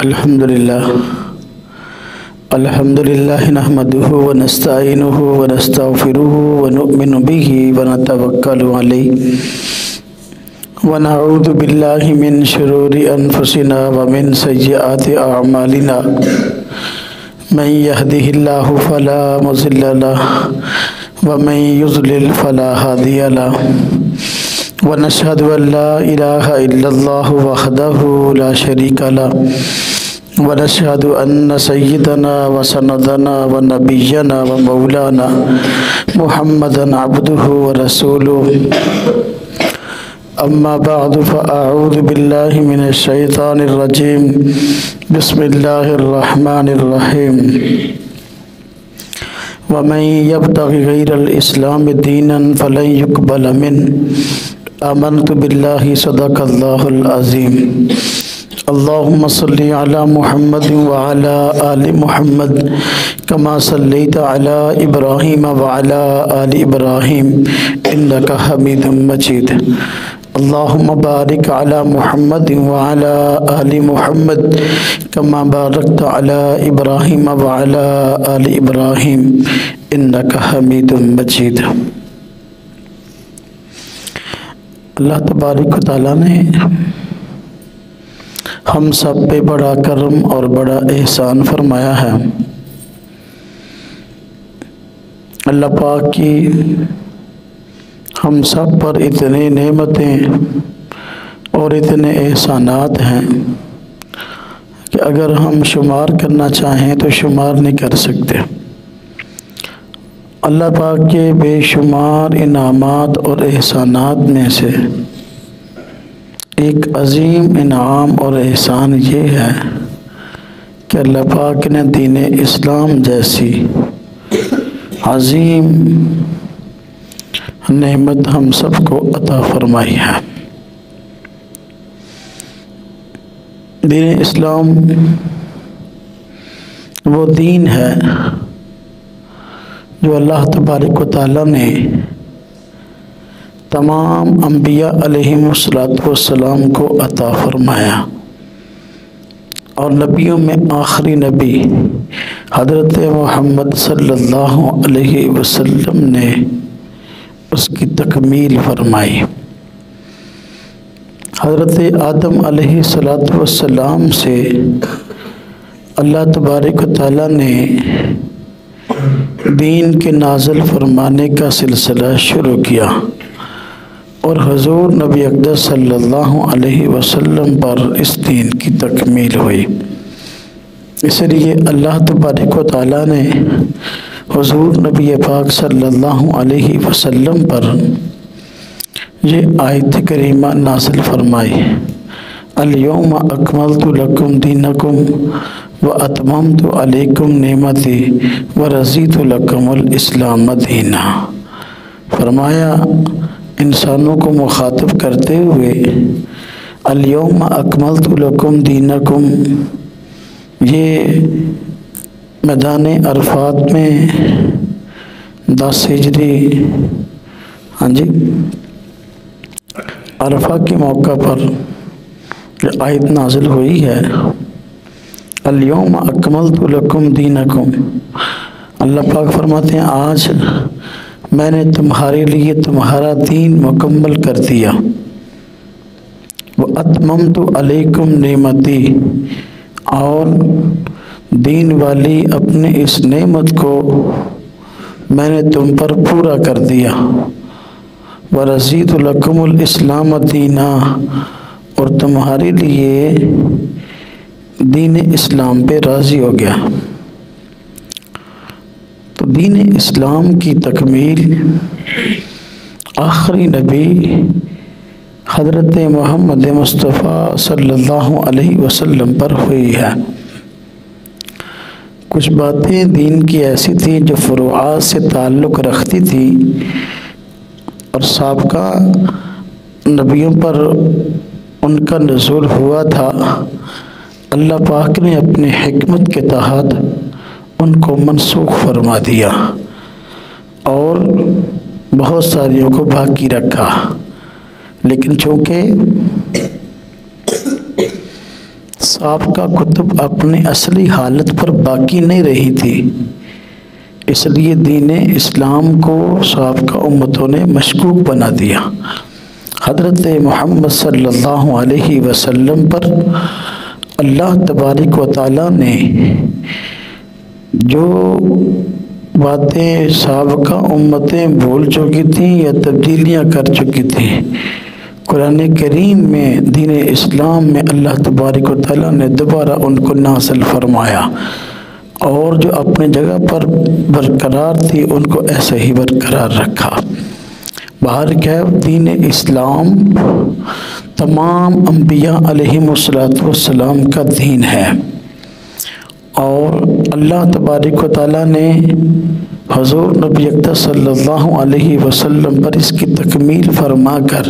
الحمدللہ نحمدہ ونستعینہ ونستغفرہ ونؤمن بہ ونتوکل علیہ ونعوذ باللہ من شرور انفسنا ومن سیئات اعمالنا من یہدہ اللہ فلا مضل لہ ومن یضلل فلا ہادی لہ ونشہد ان لا الہ الا اللہ وحدہ لا شریک لہ ونشهد أن سيدنا وسندنا ونبينا ومولانا محمدا عبده ورسوله أما بعد فأعوذ بالله من الشيطان الرجيم بسم الله الرحمن الرحيم ومن يبتغي غير الإسلام دينا فلن يقبل منه آمنت بالله صدق الله العظيم اللهم صل على محمد وعلى آل محمد كما صليت على إبراهيم وعلى آل إبراهيم إنك حميد مجيد اللهم بارك على محمد وعلى آل محمد كما باركت على إبراهيم وعلى آل إبراهيم إنك حميد مجيد۔ اللہ تبارک و تعالیٰ نے ہم سب پہ بڑا کرم اور بڑا احسان فرمایا ہے۔ اللہ پاک کی ہم سب پر اتنی نعمتیں اور اتنے احسانات ہیں کہ اگر ہم شمار کرنا چاہیں تو شمار نہیں کر سکتے۔ اللہ پاک کے بے شمار انعامات اور احسانات میں سے ایک عظیم انعام اور احسان یہ ہے کہ اللہ پاک نے دین اسلام جیسی عظیم نعمت ہم سب کو عطا فرمائی ہے۔ دین اسلام وہ دین ہے جو اللہ تبارک و تعالیٰ نے تمام انبیاء علیہم السلام کو عطا فرمایا، اور نبیوں میں آخری نبی حضرت محمد صلی اللہ علیہ وسلم نے اس کی تکمیل فرمائی۔ حضرت آدم علیہ السلام سے اللہ تبارک و تعالیٰ نے دین کے نازل فرمانے کا سلسلہ شروع کیا، اور حضور نبی اقدس صلی اللہ علیہ وسلم پر اس دین کی تکمیل ہوئی۔ اس لیے اللہ تبارک و تعالیٰ نے حضور نبی پاک صلی اللہ علیہ وسلم پر یہ آیت کریمہ نازل فرمائی، الیوم اکملت لکم دینکم واتممت علیکم نعمتی ورضیت لکم الاسلام دینا۔ فرمایا انسانوں کو مخاطب کرتے ہوئے، الیوم اکملت لکم دینکم، یہ میدان عرفات میں 10 ہجری عرفہ کے موقع پر یہ آیت نازل ہوئی ہے، الیوم اکملت لکم دینکم۔ اللہ پاک فرماتے ہیں آج میں نے تمہارے لیے تمہارا دین مکمل کر دیا، وَأَتْمَمْتُ عَلَيْكُمْ نِعْمَتِي، اور دین والی اپنے اس نعمت کو میں نے تم پر پورا کر دیا، وَرَضِيتُ لَكُمُ الْإِسْلَامَ دِينًا، اور تمہارے لیے دین اسلام پہ راضی ہو گیا۔ تو دین اسلام کی تکمیل آخری نبی حضرت محمد مصطفیٰ صلی اللہ علیہ وسلم پر ہوئی ہے۔ کچھ باتیں دین کی ایسی تھیں جو فروعات سے تعلق رکھتی تھی، اور سابقہ نبیوں پر ان کا نزول ہوا تھا، اللہ پاک نے اپنے حکمت کے تحت ان کو منسوخ فرما دیا اور بہت ساریوں کو باقی رکھا۔ لیکن چونکہ سابقہ کتب اپنی اصلی حالت پر باقی نہیں رہی تھی، اس لیے دین اسلام کو سابقہ امتوں نے مشکوک بنا دیا۔ حضرت محمد صلی اللہ علیہ وسلم پر اللہ تبارک و تعالیٰ نے جو باتیں سابقہ امتیں بھول چکی تھیں یا تبدیلیاں کر چکی تھیں، قرآن کریم میں دین اسلام میں اللہ تبارک و تعالیٰ نے دوبارہ ان کو نازل فرمایا، اور جو اپنی جگہ پر برقرار تھی ان کو ایسے ہی برقرار رکھا۔ باہر کیا دین اسلام تمام انبیاء علیہم السلام کا دین ہے، اور اللہ تبارک و تعالیٰ نے حضور نبی اکرم صلی اللہ علیہ وسلم پر اس کی تکمیل فرما کر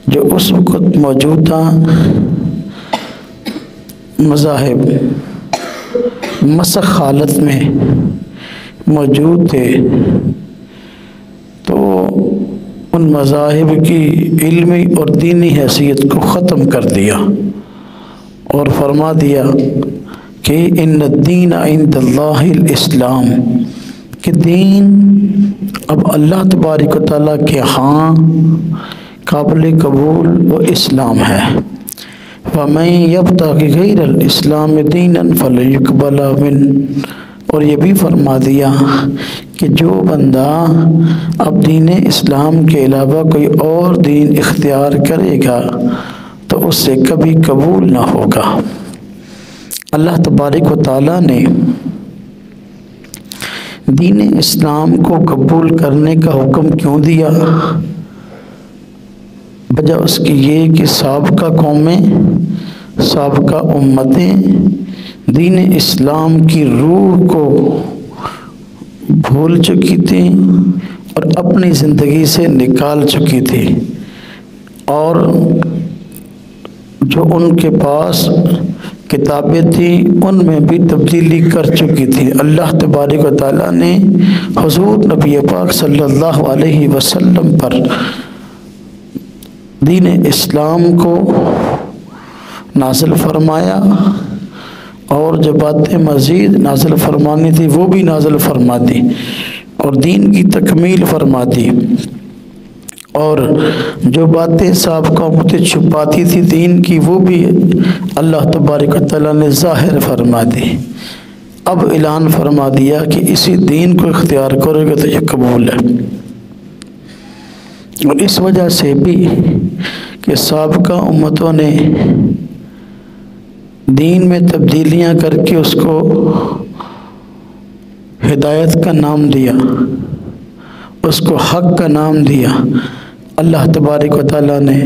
جو اس وقت موجودہ مذاہب مسخ حالت میں موجود تھے، تو ان مذاہب کی علمی اور دینی حیثیت کو ختم کر دیا اور فرما دیا کہ ان الدین عند اللہ الاسلام، کہ دین اب اللہ تبارک و تعالیٰ کے ہاں قابل قبول و اسلام ہے۔ وَمَن يَبْتَغِ غَيْرَ الْإِسْلَامِ دِينًا فَلَن يُقْبَلَ مِنْهُ، اور یہ بھی فرما دیا کہ جو بندہ اب دین اسلام کے علاوہ کوئی اور دین اختیار کرے گا تو اس سے کبھی قبول نہ ہوگا۔ اللہ تبارک و تعالیٰ نے دین اسلام کو قبول کرنے کا حکم کیوں دیا؟ وجہ اس کی یہ کہ سابقہ قومیں، سابقہ امتیں دین اسلام کی روح کو بھول چکی تھیں اور اپنی زندگی سے نکال چکی تھی، اور جو ان کے پاس کتابیں تھیں ان میں بھی تبدیلی کر چکی تھی۔ اللہ تبارک و تعالیٰ نے حضور نبی پاک صلی اللہ علیہ وسلم پر دین اسلام کو نازل فرمایا، اور جو باتیں مزید نازل فرمانی تھی وہ بھی نازل فرما دی، اور دین کی تکمیل فرما دی، اور جو باتیں سابقہ امتیں چھپاتی تھی دین کی وہ بھی اللہ تبارک و تعالیٰ نے ظاہر فرما دی۔ اب اعلان فرما دیا کہ اسی دین کو اختیار کرو گے تو یہ قبول ہے۔ اور اس وجہ سے بھی کہ سابقہ امتوں نے دین میں تبدیلیاں کر کے اس کو ہدایت کا نام دیا، اس کو حق کا نام دیا، اللہ تبارک و تعالیٰ نے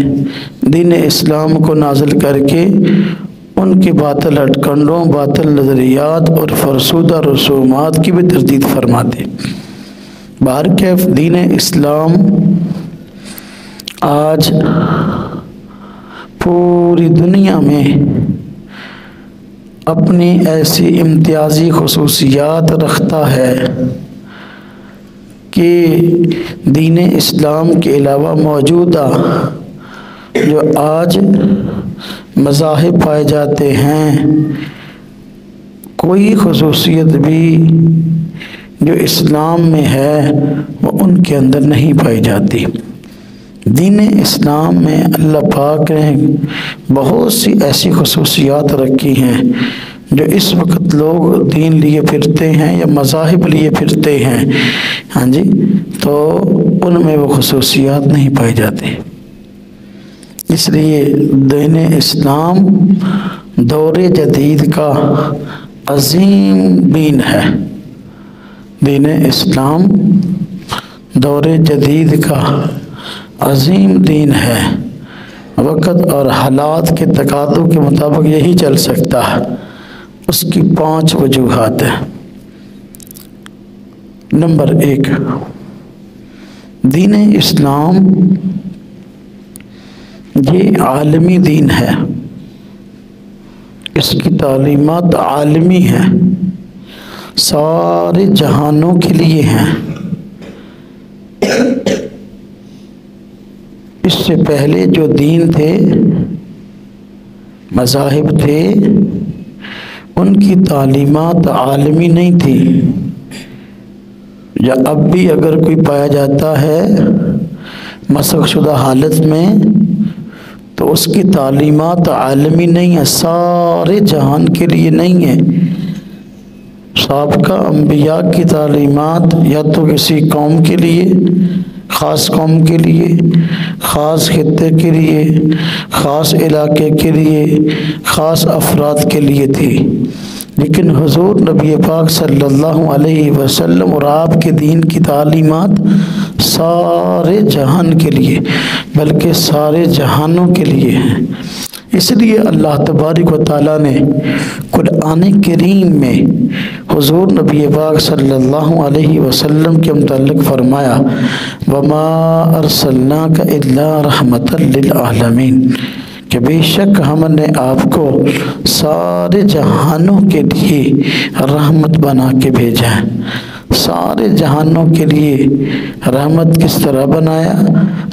دین اسلام کو نازل کر کے ان کے باطل ہٹکنڈوں، باطل نظریات اور فرسودہ رسومات کی بھی تردید فرما دی۔ بہرکیف دین اسلام آج پوری دنیا میں اپنی ایسی امتیازی خصوصیات رکھتا ہے کہ دین اسلام کے علاوہ موجودہ جو آج مذاہب پائے جاتے ہیں، کوئی خصوصیت بھی جو اسلام میں ہے وہ ان کے اندر نہیں پائی جاتی۔ دین اسلام میں اللہ پاک نے بہت سی ایسی خصوصیات رکھی ہیں جو اس وقت لوگ دین لیے پھرتے ہیں یا مذاہب لیے پھرتے ہیں، ہاں جی، تو ان میں وہ خصوصیات نہیں پائی جاتی۔ اس لیے دین اسلام دور جدید کا عظیم دین ہے۔ دین اسلام دور جدید کا عظیم دین ہے۔ وقت اور حالات کے تقاضوں کے مطابق یہی چل سکتا ہے۔ اس کی 5 وجوہات ہیں۔ نمبر 1، دین اسلام یہ عالمی دین ہے، اس کی تعلیمات عالمی ہیں، سارے جہانوں کے لیے ہیں۔ اس سے پہلے جو دین تھے مذاہب تھے ان کی تعلیمات عالمی نہیں تھی، یا اب بھی اگر کوئی پایا جاتا ہے مسخ شدہ حالت میں تو اس کی تعلیمات عالمی نہیں ہیں، سارے جہان کے لیے نہیں ہیں۔ سابقہ انبیاء کی تعلیمات یا تو کسی قوم کے لیے، خاص قوم کے لیے، خاص خطے کے لیے، خاص علاقے کے لیے، خاص افراد کے لیے تھی، لیکن حضور نبی پاک صلی اللہ علیہ وسلم اور آپ کے دین کی تعلیمات سارے جہان کے لیے، بلکہ سارے جہانوں کے لیے ہیں۔ اس لیے اللہ تبارک و تعالیٰ نے قرآن کریم میں حضور نبی پاک صلی اللہ علیہ وسلم کے متعلق فرمایا وَمَا أَرْسَلْنَاكَ إِلَّا رَحْمَةً لِلْعَالَمِينَ، کہ بے شک ہم نے آپ کو سارے جہانوں کے لیے رحمت بنا کے بھیجا ہے۔ سارے جہانوں کے لیے رحمت کس طرح بنایا؟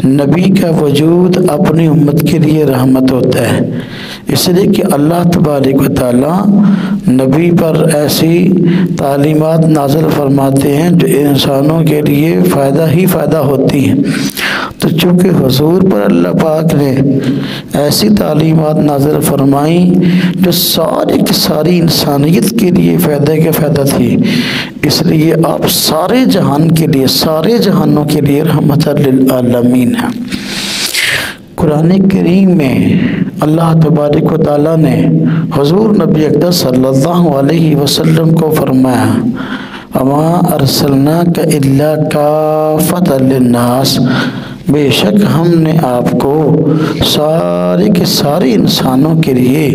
نبی کا وجود اپنی امت کے لیے رحمت ہوتا ہے، اس لیے کہ اللہ تبارک و تعالیٰ نبی پر ایسی تعلیمات نازل فرماتے ہیں جو انسانوں کے لیے فائدہ ہی فائدہ ہوتی ہیں۔ تو چونکہ حضور پر اللہ پاک نے ایسی تعلیمات نازل فرمائیں جو ساری کی ساری انسانیت کے لیے فائدہ کے فائدہ تھی، اس لیے آپ سارے جہان کے لیے، سارے جہانوں کے لیے رحمت للعالمین ہیں۔ قرآن کریم میں اللہ تبارک و تعالیٰ نے حضور نبی اقدس صلی اللہ علیہ وسلم کو فرمایا وَمَا أَرْسَلْنَاكَ إِلَّا كَافَةً لِلنَّاسِ، بے شک ہم نے آپ کو سارے کے سارے انسانوں کے لیے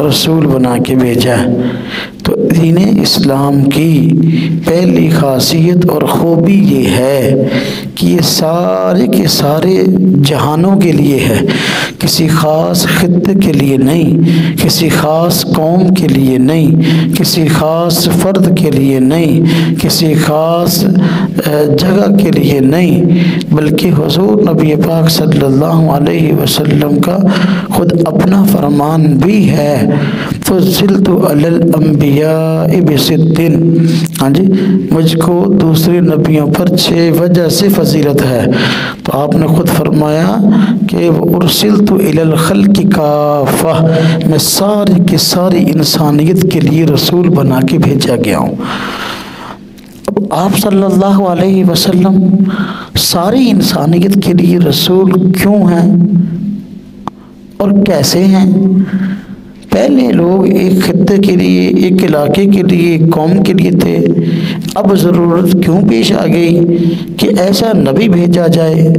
رسول بنا کے بھیجا ہے۔ تو دین اسلام کی پہلی خاصیت اور خوبی یہ ہے کہ یہ سارے کے سارے جہانوں کے لیے ہے، کسی خاص خطے کے لیے نہیں، کسی خاص قوم کے لیے نہیں، کسی خاص فرد کے لیے نہیں، کسی خاص جگہ کے لیے نہیں، بلکہ حضور نبی پاک صلی اللہ علیہ وسلم کا خود اپنا فرمان بھی ہے فضلت علی الانبیاء بست، ہاں جی، مجھ کو دوسرے نبیوں پر 6 وجہ سے فضیلت ہے۔ تو آپ نے خود فرمایا کہ ارسلت الی الخلق کافہ، میں ساری کی ساری انسانیت کے لیے رسول بنا کے بھیجا گیا ہوں۔ آپ صلی اللہ علیہ وسلم ساری انسانیت کے لیے رسول کیوں ہیں اور کیسے ہیں؟ پہلے لوگ ایک خطے کے لیے، ایک علاقے کے لیے، ایک قوم کے لیے تھے، اب ضرورت کیوں پیش آ گئی کہ ایسا نبی بھیجا جائے،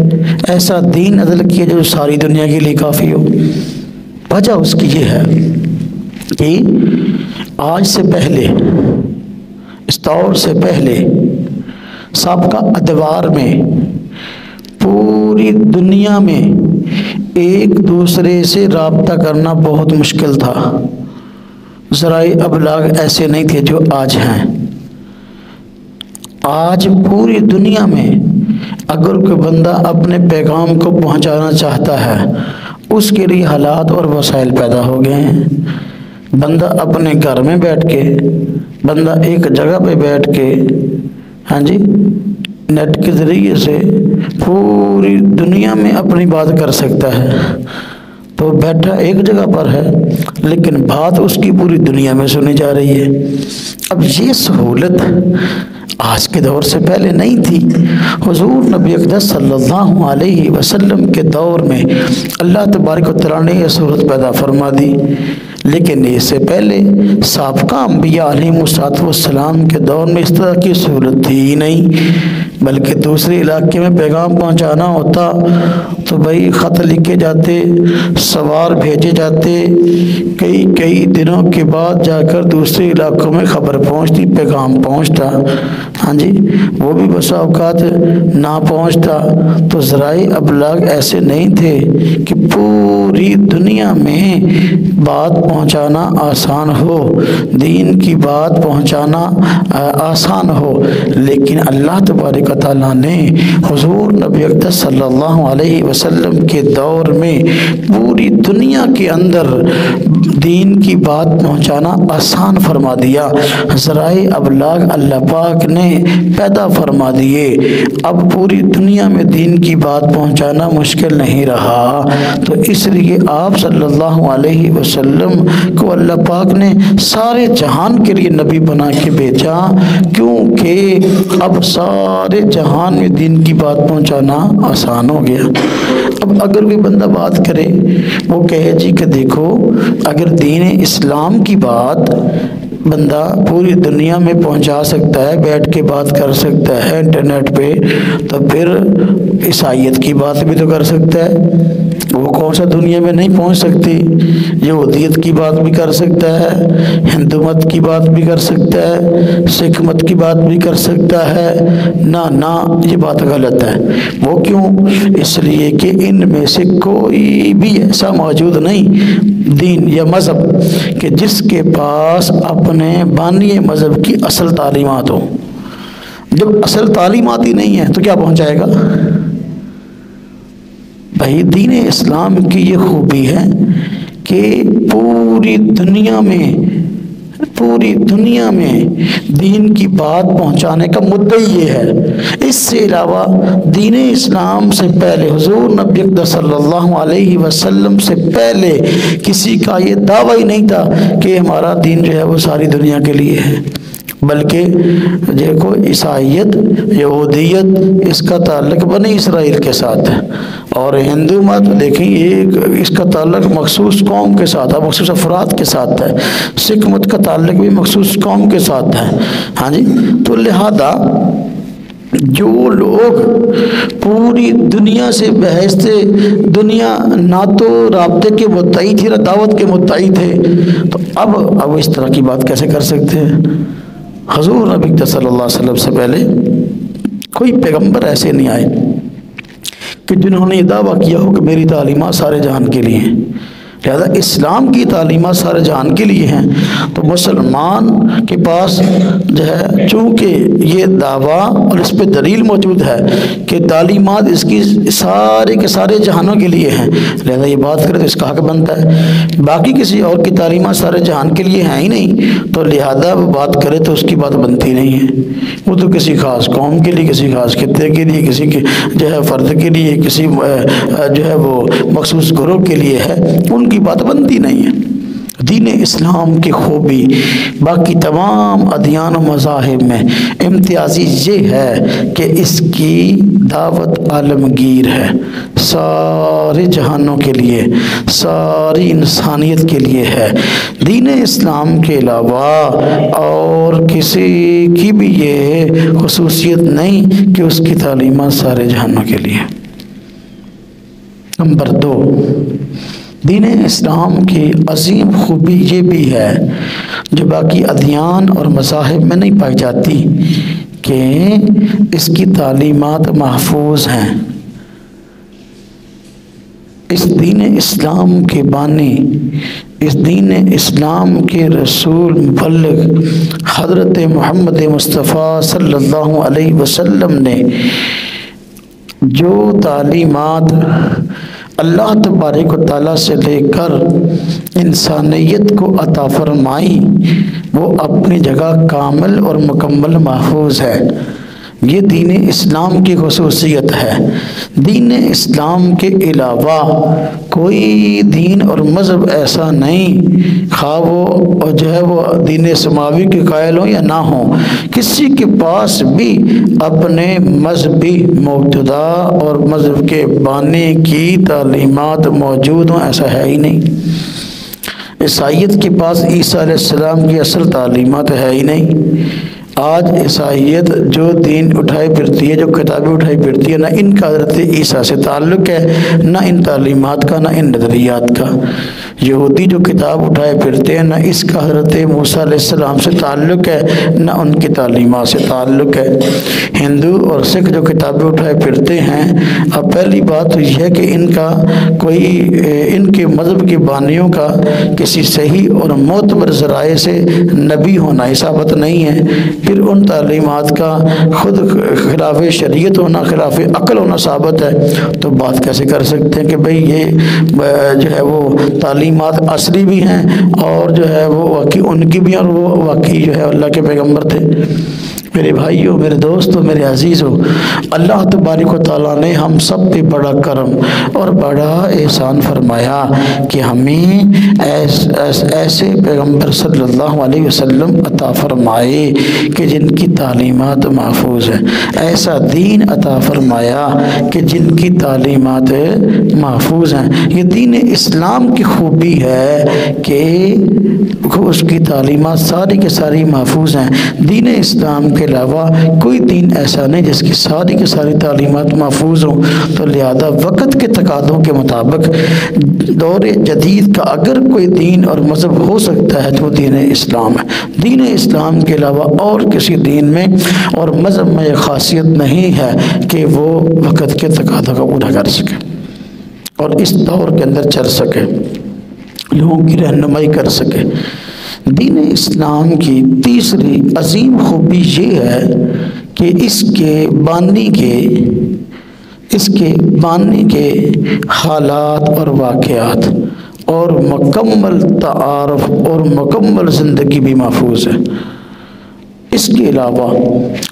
ایسا دین نازل کیا جو ساری دنیا کے لیے کافی ہو؟ وجہ اس کی یہ ہے کہ آج سے پہلے، اس دور سے پہلے سابقہ ادوار میں پوری دنیا میں ایک دوسرے سے رابطہ کرنا بہت مشکل تھا۔ ذرائع ابلاغ ایسے نہیں تھے جو آج ہیں۔ آج پوری دنیا میں اگر کوئی بندہ اپنے پیغام کو پہنچانا چاہتا ہے، اس کے لیے حالات اور وسائل پیدا ہو گئے ہیں۔ بندہ اپنے گھر میں بیٹھ کے، بندہ ایک جگہ پہ بیٹھ کے، ہاں جی، نیٹ کے ذریعے سے پوری دنیا میں اپنی بات کر سکتا ہے۔ تو بیٹھا ایک جگہ پر ہے لیکن بات اس کی پوری دنیا میں سنی جا رہی ہے۔ اب یہ سہولت آج کے دور سے پہلے نہیں تھی۔ حضور نبی اقدس صلی اللہ علیہ وسلم کے دور میں اللہ تبارک و تعالیٰ نے یہ صورت پیدا فرما دی، لیکن اس سے پہلے سابقہ انبیاء علیہ السلام کے دور میں اس طرح کی سہولت تھی ہی نہیں، بلکہ دوسرے علاقے میں پیغام پہنچانا ہوتا تو بھائی خط لکھے جاتے، سوار بھیجے جاتے، کئی دنوں کے بعد جا کر دوسرے علاقوں میں خبر پہنچتی، پیغام پہنچتا، ہاں جی، وہ بھی بسا اوقات نہ پہنچتا۔ تو ذرائع ابلاغ ایسے نہیں تھے کہ پوری دنیا میں بات پہنچانا آسان ہو، دین کی بات پہنچانا آسان ہو، لیکن اللہ تبارک و تعالیٰ نے حضور نبی اقدس صلی اللہ علیہ وسلم کے دور میں پوری دنیا کے اندر دین کی بات پہنچانا آسان فرما دیا، ذرائع ابلاغ اللہ پاک نے پیدا فرما دیے، اب پوری دنیا میں دین کی بات پہنچانا مشکل نہیں رہا۔ تو اس لیے آپ صلی اللہ علیہ وسلم کو اللہ پاک نے سارے جہان کے لیے نبی بنا کے بھیجا، کیونکہ اب سارے جہان میں دین کی بات پہنچانا آسان ہو گیا۔ اب اگر کوئی بندہ بات کرے، وہ کہے جی کہ دیکھو اگر دین اسلام کی بات بندہ پوری دنیا میں پہنچا سکتا ہے، بیٹھ کے بات کر سکتا ہے انٹرنیٹ پہ، تو پھر عیسائیت کی بات بھی تو کر سکتا ہے۔ وہ کون سا دنیا میں نہیں پہنچ سکتی؟ یہودیت کی بات بھی کر سکتا ہے، ہندو مت کی بات بھی کر سکتا ہے، سکھ مت کی بات بھی کر سکتا ہے۔ نہ یہ بات غلط ہے۔ وہ کیوں؟ اس لیے کہ ان میں سے کوئی بھی ایسا موجود نہیں دین یا مذہب کہ جس کے پاس اپنے بانی مذہب کی اصل تعلیمات ہو۔ جب اصل تعلیمات ہی نہیں ہے تو کیا پہنچائے گا؟ بھائی دین اسلام کی یہ خوبی ہے کہ پوری دنیا میں دین کی بات پہنچانے کا مدعی یہ ہے۔ اس سے علاوہ دین اسلام سے پہلے حضور نبی اقدس صلی اللہ علیہ وسلم سے پہلے کسی کا یہ دعویٰ ہی نہیں تھا کہ ہمارا دین جو ہے وہ ساری دنیا کے لیے ہے، بلکہ دیکھو عیسائیت، یہودیت اس کا تعلق بنی اسرائیل کے ساتھ ہے، اور ہندو مت دیکھیں اس کا تعلق مخصوص قوم کے ساتھ ہے، مخصوص افراد کے ساتھ ہے، سکھ مت کا تعلق بھی مخصوص قوم کے ساتھ ہے۔ ہاں جی، تو لہذا جو لوگ پوری دنیا سے بحثتے دنیا نہ تو رابطے کے مدعی تھے نہ دعوت کے مدعی تھے، تو اب اس طرح کی بات کیسے کر سکتے ہیں؟ حضور نبی صلی اللہ علیہ وسلم سے پہلے کوئی پیغمبر ایسے نہیں آئے کہ جنہوں نے یہ دعویٰ کیا ہو کہ میری تعلیمات سارے جہان کے لیے ہیں۔ لہذا اسلام کی تعلیمات سارے جہان کے لیے ہیں، تو مسلمان کے پاس جو ہے چونکہ یہ دعویٰ اور اس پہ دلیل موجود ہے کہ تعلیمات اس کی سارے کے سارے جہانوں کے لیے ہیں، لہذا یہ بات کرے تو اس کا حق بنتا ہے۔ باقی کسی اور کی تعلیمات سارے جہان کے لیے ہیں ہی نہیں، تو لہذا وہ بات کرے تو اس کی بات بنتی نہیں ہے۔ وہ تو کسی خاص قوم کے لیے، کسی خاص خطے کے لیے، کسی کے جو ہے فرد کے لیے، کسی جو ہے وہ مخصوص گروہ کے لیے ہے، ان کی بات بنتی نہیں ہے۔ دین اسلام کی خوبی باقی تمام ادیان و مذاہب میں امتیازی یہ ہے کہ اس کی دعوت عالمگیر ہے، سارے جہانوں کے لیے، ساری انسانیت کے لیے ہے۔ دین اسلام کے علاوہ اور کسی کی بھی یہ خصوصیت نہیں کہ اس کی تعلیمات سارے جہانوں کے لیے۔ نمبر 2، دین اسلام کی عظیم خوبی یہ بھی ہے جو باقی ادیان اور مذاہب میں نہیں پائی جاتی کہ اس کی تعلیمات محفوظ ہیں۔ اس دین اسلام کے بانی، اس دین اسلام کے رسول مبلغ حضرت محمد مصطفیٰ صلی اللہ علیہ وسلم نے جو تعلیمات اللہ تبارک و تعالیٰ سے لے کر انسانیت کو عطا فرمائی، وہ اپنی جگہ کامل اور مکمل محفوظ ہے۔ یہ دین اسلام کی خصوصیت ہے۔ دین اسلام کے علاوہ کوئی دین اور مذہب ایسا نہیں، خواہ وہ جو ہے وہ دین سماوی کے قائل ہوں یا نہ ہوں، کسی کے پاس بھی اپنے مذہبی مبتدا اور مذہب کے بانی کی تعلیمات موجود ہوں، ایسا ہے ہی نہیں۔ عیسائیت کے پاس عیسیٰ علیہ السلام کی اصل تعلیمات ہے ہی نہیں۔ آج عیسائیت جو دین اٹھائی پھرتی ہے، جو کتابیں اٹھائی پھرتی ہے، نہ ان کا حضرت عیسیٰ سے تعلق ہے، نہ ان تعلیمات کا، نہ ان نظریات کا۔ یہودی جو کتاب اٹھائے پھرتے ہیں، نہ اس کا حضرت موسیٰ علیہ السلام سے تعلق ہے نہ ان کی تعلیمات سے تعلق ہے۔ ہندو اور سکھ جو کتابیں اٹھائے پھرتے ہیں، اب پہلی بات تو یہ ہے کہ ان کے مذہب کے بانیوں کا کسی صحیح اور معتبر ذرائع سے نبی ہونا ثابت نہیں ہے، پھر ان تعلیمات کا خود خلاف شریعت ہونا، خلاف عقل ہونا ثابت ہے، تو بات کیسے کر سکتے ہیں کہ بھئی یہ جو ہے وہ تعلیمات اصلی بھی ہیں اور جو ہے وہ واقعی ان کی بھی، اور وہ واقعی جو ہے اللہ کے پیغمبر تھے۔ میرے بھائیوں، میرے دوستوں، میرے عزیزوں، اللہ تبارک و تعالیٰ نے ہم سب پہ بڑا کرم اور بڑا احسان فرمایا کہ ہمیں ایسے پیغمبر صلی اللہ علیہ وسلم عطا فرمائے کہ جن کی تعلیمات محفوظ ہیں، ایسا دین عطا فرمایا کہ جن کی تعلیمات محفوظ ہیں۔ یہ دین اسلام کی خوبی ہے کہ اس کی تعلیمات ساری کے ساری محفوظ ہیں۔ دین اسلام کے علاوہ کوئی دین ایسا نہیں جس کی ساری کی ساری تعلیمات محفوظ ہوں، تو لہذا وقت کے تقاضوں کے مطابق دور جدید کا اگر کوئی دین اور مذہب ہو سکتا ہے تو وہ دین اسلام ہے۔ دین اسلام کے علاوہ اور کسی دین میں اور مذہب میں یہ خاصیت نہیں ہے کہ وہ وقت کے تقاضوں کو پورا کر سکے اور اس دور کے اندر چل سکے، لوگوں کی رہنمائی کر سکے۔ دین اسلام کی تیسری عظیم خوبی یہ ہے کہ اس کے بانی کے حالات اور واقعات اور مکمل تعارف اور مکمل زندگی بھی محفوظ ہے۔ اس کے علاوہ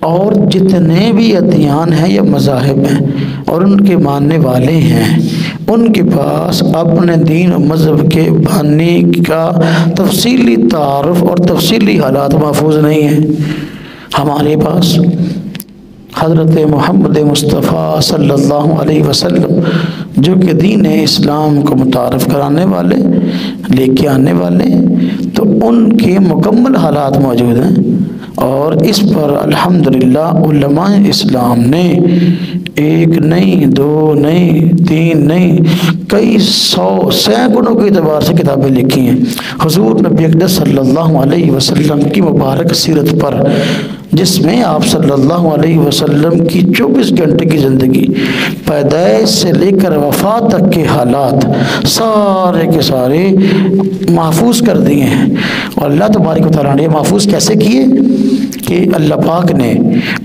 اور جتنے بھی ادیان ہیں یا مذاہب ہیں اور ان کے ماننے والے ہیں، ان کے پاس اپنے دین و مذہب کے بانی کا تفصیلی تعارف اور تفصیلی حالات محفوظ نہیں ہیں۔ ہمارے پاس حضرت محمد مصطفیٰ صلی اللہ علیہ وسلم جو کہ دین اسلام کو متعارف کرانے والے، لے کے آنے والے، تو ان کے مکمل حالات موجود ہیں، اور اس پر الحمدللہ علماء اسلام نے ایک نہیں، دو نہیں، تین نہیں، کئی سینکڑوں کے اعتبار سے کتابیں لکھی ہیں حضور نبی اقدس صلی اللہ علیہ وسلم کی مبارک سیرت پر، جس میں آپ صلی اللہ علیہ وسلم کی 24 گھنٹے کی زندگی، پیدائش سے لے کر وفات تک کے حالات سارے کے سارے محفوظ کر دیے ہیں۔ اور اللہ تبارک و تعالیٰ نے محفوظ کیسے کیے کہ اللہ پاک نے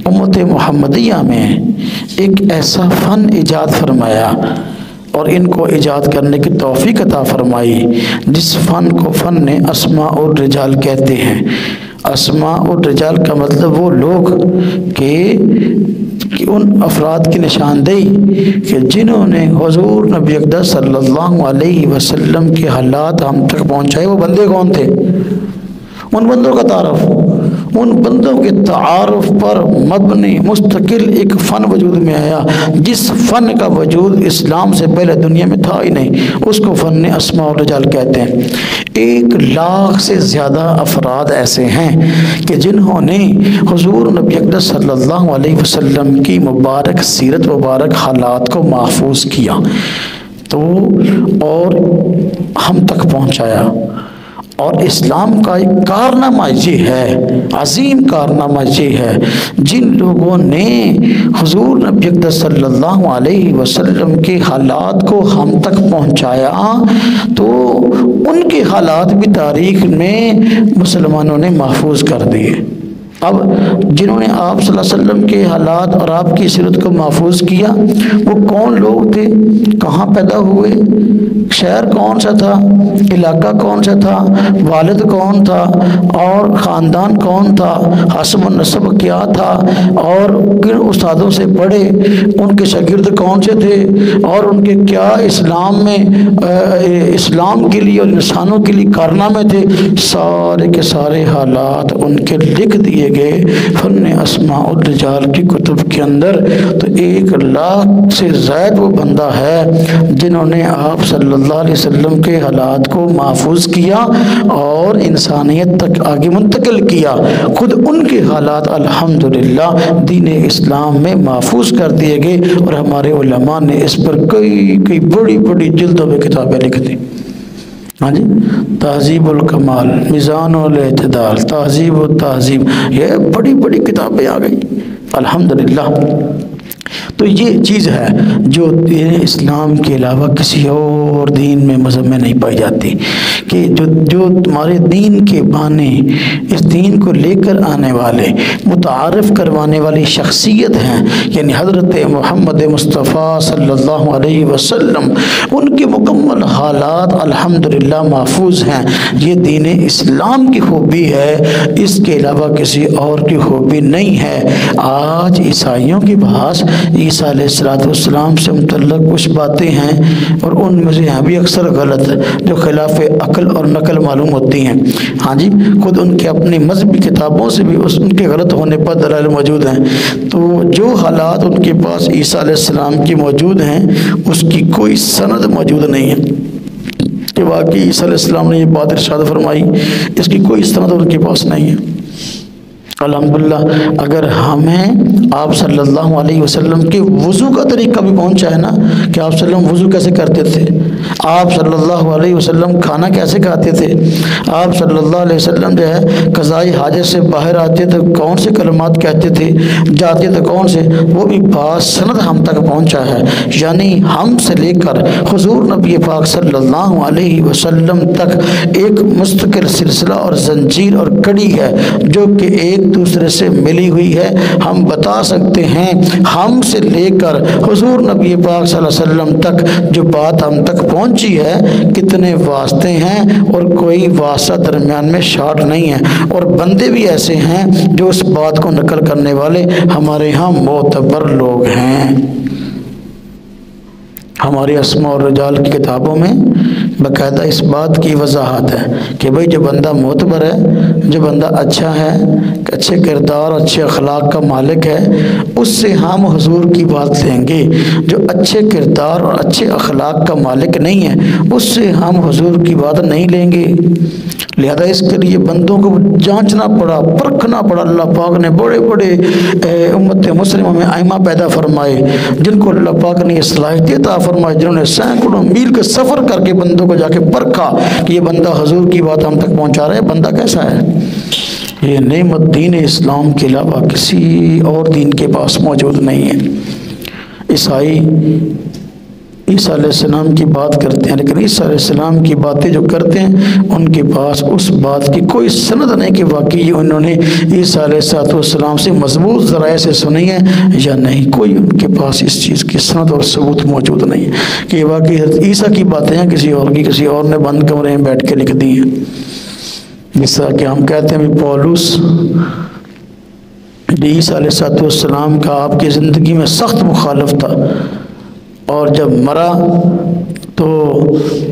امت محمدیہ میں ایک ایسا فن ایجاد فرمایا اور ان کو ایجاد کرنے کی توفیق عطا فرمائی، جس فن کو فن اسماء الرجال کہتے ہیں۔ اسماء الرجال کا مطلب وہ لوگ کہ ان افراد کی نشاندہی کہ جنہوں نے حضور نبی اقدس صلی اللہ علیہ وسلم کے حالات ہم تک پہنچائے، وہ بندے کون تھے، ان بندوں کا تعارف، ان بندوں کے تعارف پر مبنی مستقل ایک فن وجود میں آیا، جس فن کا وجود اسلام سے پہلے دنیا میں تھا ہی نہیں، اس کو فن اسماء الرجال کہتے ہیں۔ 1 لاکھ سے زیادہ افراد ایسے ہیں کہ جنہوں نے حضور نبی اقدس صلی اللہ علیہ وسلم کی مبارک سیرت، مبارک حالات کو محفوظ کیا تو اور ہم تک پہنچایا۔ اور اسلام کا ایک کارنامہ یہ ہے، عظیم کارنامہ یہ ہے، جن لوگوں نے حضور نبی اقدس صلی اللہ علیہ وسلم کے حالات کو ہم تک پہنچایا تو ان کے حالات بھی تاریخ میں مسلمانوں نے محفوظ کر دیے۔ اب جنہوں نے آپ صلی اللہ علیہ وسلم کے حالات اور آپ کی سیرت کو محفوظ کیا، وہ کون لوگ تھے، کہاں پیدا ہوئے، شہر کون سا تھا، علاقہ کون سا تھا، والد کون تھا اور خاندان کون تھا، حسب و نسب کیا تھا، اور کن استادوں سے پڑھے، ان کے شاگرد کون سے تھے، اور ان کے کیا اسلام میں اسلام کے لیے اور انسانوں کے لیے کارنامے تھے، سارے کے سارے حالات ان کے لکھ دیے گئے فن اسماء الرجال کی کتب کے اندر۔ تو 1 لاکھ سے زائد وہ بندہ ہے جنہوں نے آپ صلی اللہ علیہ وسلم کے حالات کو محفوظ کیا اور انسانیت تک آگے منتقل کیا۔ خود ان کے حالات الحمدللہ دین اسلام میں محفوظ کر دیے گئے، اور ہمارے علماء نے اس پر کئی بڑی بڑی جلدوں میں کتابیں لکھ دی۔ ہاں جی، تہذیب الکمال، میزان الاعتدال، تہذیب و تہذیب، یہ بڑی بڑی کتابیں آ گئی الحمدللہ۔ تو یہ چیز ہے جو دین اسلام کے علاوہ کسی اور دین میں مذہب میں نہیں پائی جاتی، کہ جو تمہارے دین کے بانی، اس دین کو لے کر آنے والے، متعارف کروانے والی شخصیت ہیں، یعنی حضرت محمد مصطفیٰ صلی اللہ علیہ وسلم، ان کے مکمل حالات الحمدللہ محفوظ ہیں۔ یہ دین اسلام کی خوبی ہے، اس کے علاوہ کسی اور کی خوبی نہیں ہے۔ آج عیسائیوں کے پاس عیسیٰ علیہ السلام سے متعلق کچھ باتیں ہیں، اور ان میں سے ہیں بھی اکثر غلط، جو خلاف عقل اور نقل معلوم ہوتی ہیں۔ ہاں جی، خود ان کے اپنی مذہبی کتابوں سے بھی ان کے غلط ہونے پر دلائل موجود ہیں۔ تو جو حالات ان کے پاس عیسیٰ علیہ السلام کی موجود ہیں، اس کی کوئی سند موجود نہیں ہے کہ واقعی عیسیٰ علیہ السلام نے یہ بات ارشاد فرمائی، اس کی کوئی سند ان کے پاس نہیں ہے۔ الحمدللہ اگر ہمیں آپ صلی اللہ علیہ وسلم کے وضو کا طریقہ بھی پہنچا ہے نا، کہ آپ صلی اللہ علیہ وسلم وضو کیسے کرتے تھے، آپ صلی اللہ علیہ وسلم کھانا کیسے کھاتے تھے، آپ صلی اللہ علیہ وسلم جو ہے قضائی حاجت سے باہر آتے تو کون سے کلمات کہتے تھے، جاتے تو کون سے، وہ بھی سند ہم تک پہنچا ہے۔ یعنی ہم سے لے کر حضور نبی پاک صلی اللہ علیہ وسلم تک ایک مستقل سلسلہ اور زنجیر اور کڑی ہے، جو کہ ایک دوسرے سے ملی ہوئی ہے۔ ہم بتا سکتے ہیں ہم سے لے کر حضور نبی پاک صلی اللہ علیہ وسلم تک جو بات ہم تک پہنچی ہے، کتنے واسطے ہیں، اور کوئی واسطہ درمیان میں شارٹ نہیں ہے، اور بندے بھی ایسے ہیں جو اس بات کو نقل کرنے والے ہمارے ہاں معتبر لوگ ہیں۔ ہماری اسماء الرجال کی کتابوں میں باقاعدہ اس بات کی وضاحت ہے کہ بھئی جو بندہ معتبر ہے، جو بندہ اچھا ہے، اچھے کردار، اچھے اخلاق کا مالک ہے، اس سے ہم حضور کی بات لیں گے۔ جو اچھے کردار اور اچھے اخلاق کا مالک نہیں ہے، اس سے ہم حضور کی بات نہیں لیں گے۔ لہذا اس کے لیے بندوں کو جانچنا پڑا، پرکھنا پڑا۔ اللہ پاک نے بڑے بڑے امت مسلمہ میں ائمہ پیدا فرمائے، جن کو اللہ پاک نے یہ صلاحیت عطا فرمائی، جنہوں نے سینکڑوں میل کا سفر کر کے بندوں کو جا کے پرکھا کہ یہ بندہ حضور کی بات ہم تک پہنچا رہا ہے، بندہ کیسا ہے۔ یہ نعمت دین اسلام کے علاوہ کسی اور دین کے پاس موجود نہیں ہے۔ عیسائی عیسیٰ علیہ السلام کی بات کرتے ہیں، لیکن عیسیٰ علیہ السلام کی باتیں جو کرتے ہیں ان کے پاس اس بات کی کوئی سند نہیں کہ واقعی انہوں نے عیسیٰ علیہ السلام سے مضبوط ذرائع سے سنی ہے یا نہیں۔ کوئی ان کے پاس اس چیز کی سند اور ثبوت موجود نہیں ہے کہ واقعی عیسیٰ کی باتیں ہیں کسی اور کی، کسی اور نے بند کمرے میں بیٹھ کے لکھ دی ہیں۔ جس طرح کہ ہم کہتے ہیں پولس عیسیٰ علیہ السلام کا آپ کی زندگی میں سخت مخالف تھا، اور جب مرا تو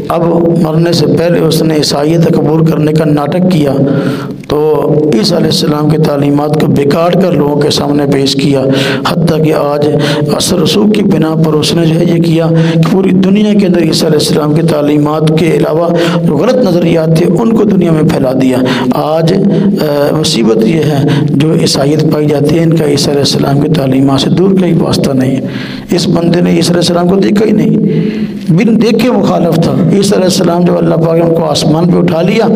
اب مرنے سے پہلے اس نے عیسائیت قبول کرنے کا ناٹک کیا، تو عیسیٰ علیہ السلام کی تعلیمات کو بگاڑ کر لوگوں کے سامنے پیش کیا، حتیٰ کہ آج اثر رسوخ کی بنا پر اس نے جو ہے یہ کیا کہ پوری دنیا کے اندر عیسیٰ علیہ السلام کی تعلیمات کے علاوہ جو غلط نظریات تھے ان کو دنیا میں پھیلا دیا۔ آج مصیبت یہ ہے جو عیسائیت پائی جاتی ہے، ان کا عیسیٰ علیہ السلام کی تعلیمات سے دور کا ہی واسطہ نہیں ہے۔ اس بندے نے عیسیٰ علیہ السلام کو دیکھا ہی نہیں، بن دیکھے مخالف تھا۔ عیسیٰ علیہ السلام جو اللہ پاک نے ان کو آسمان پہ اٹھا لیا،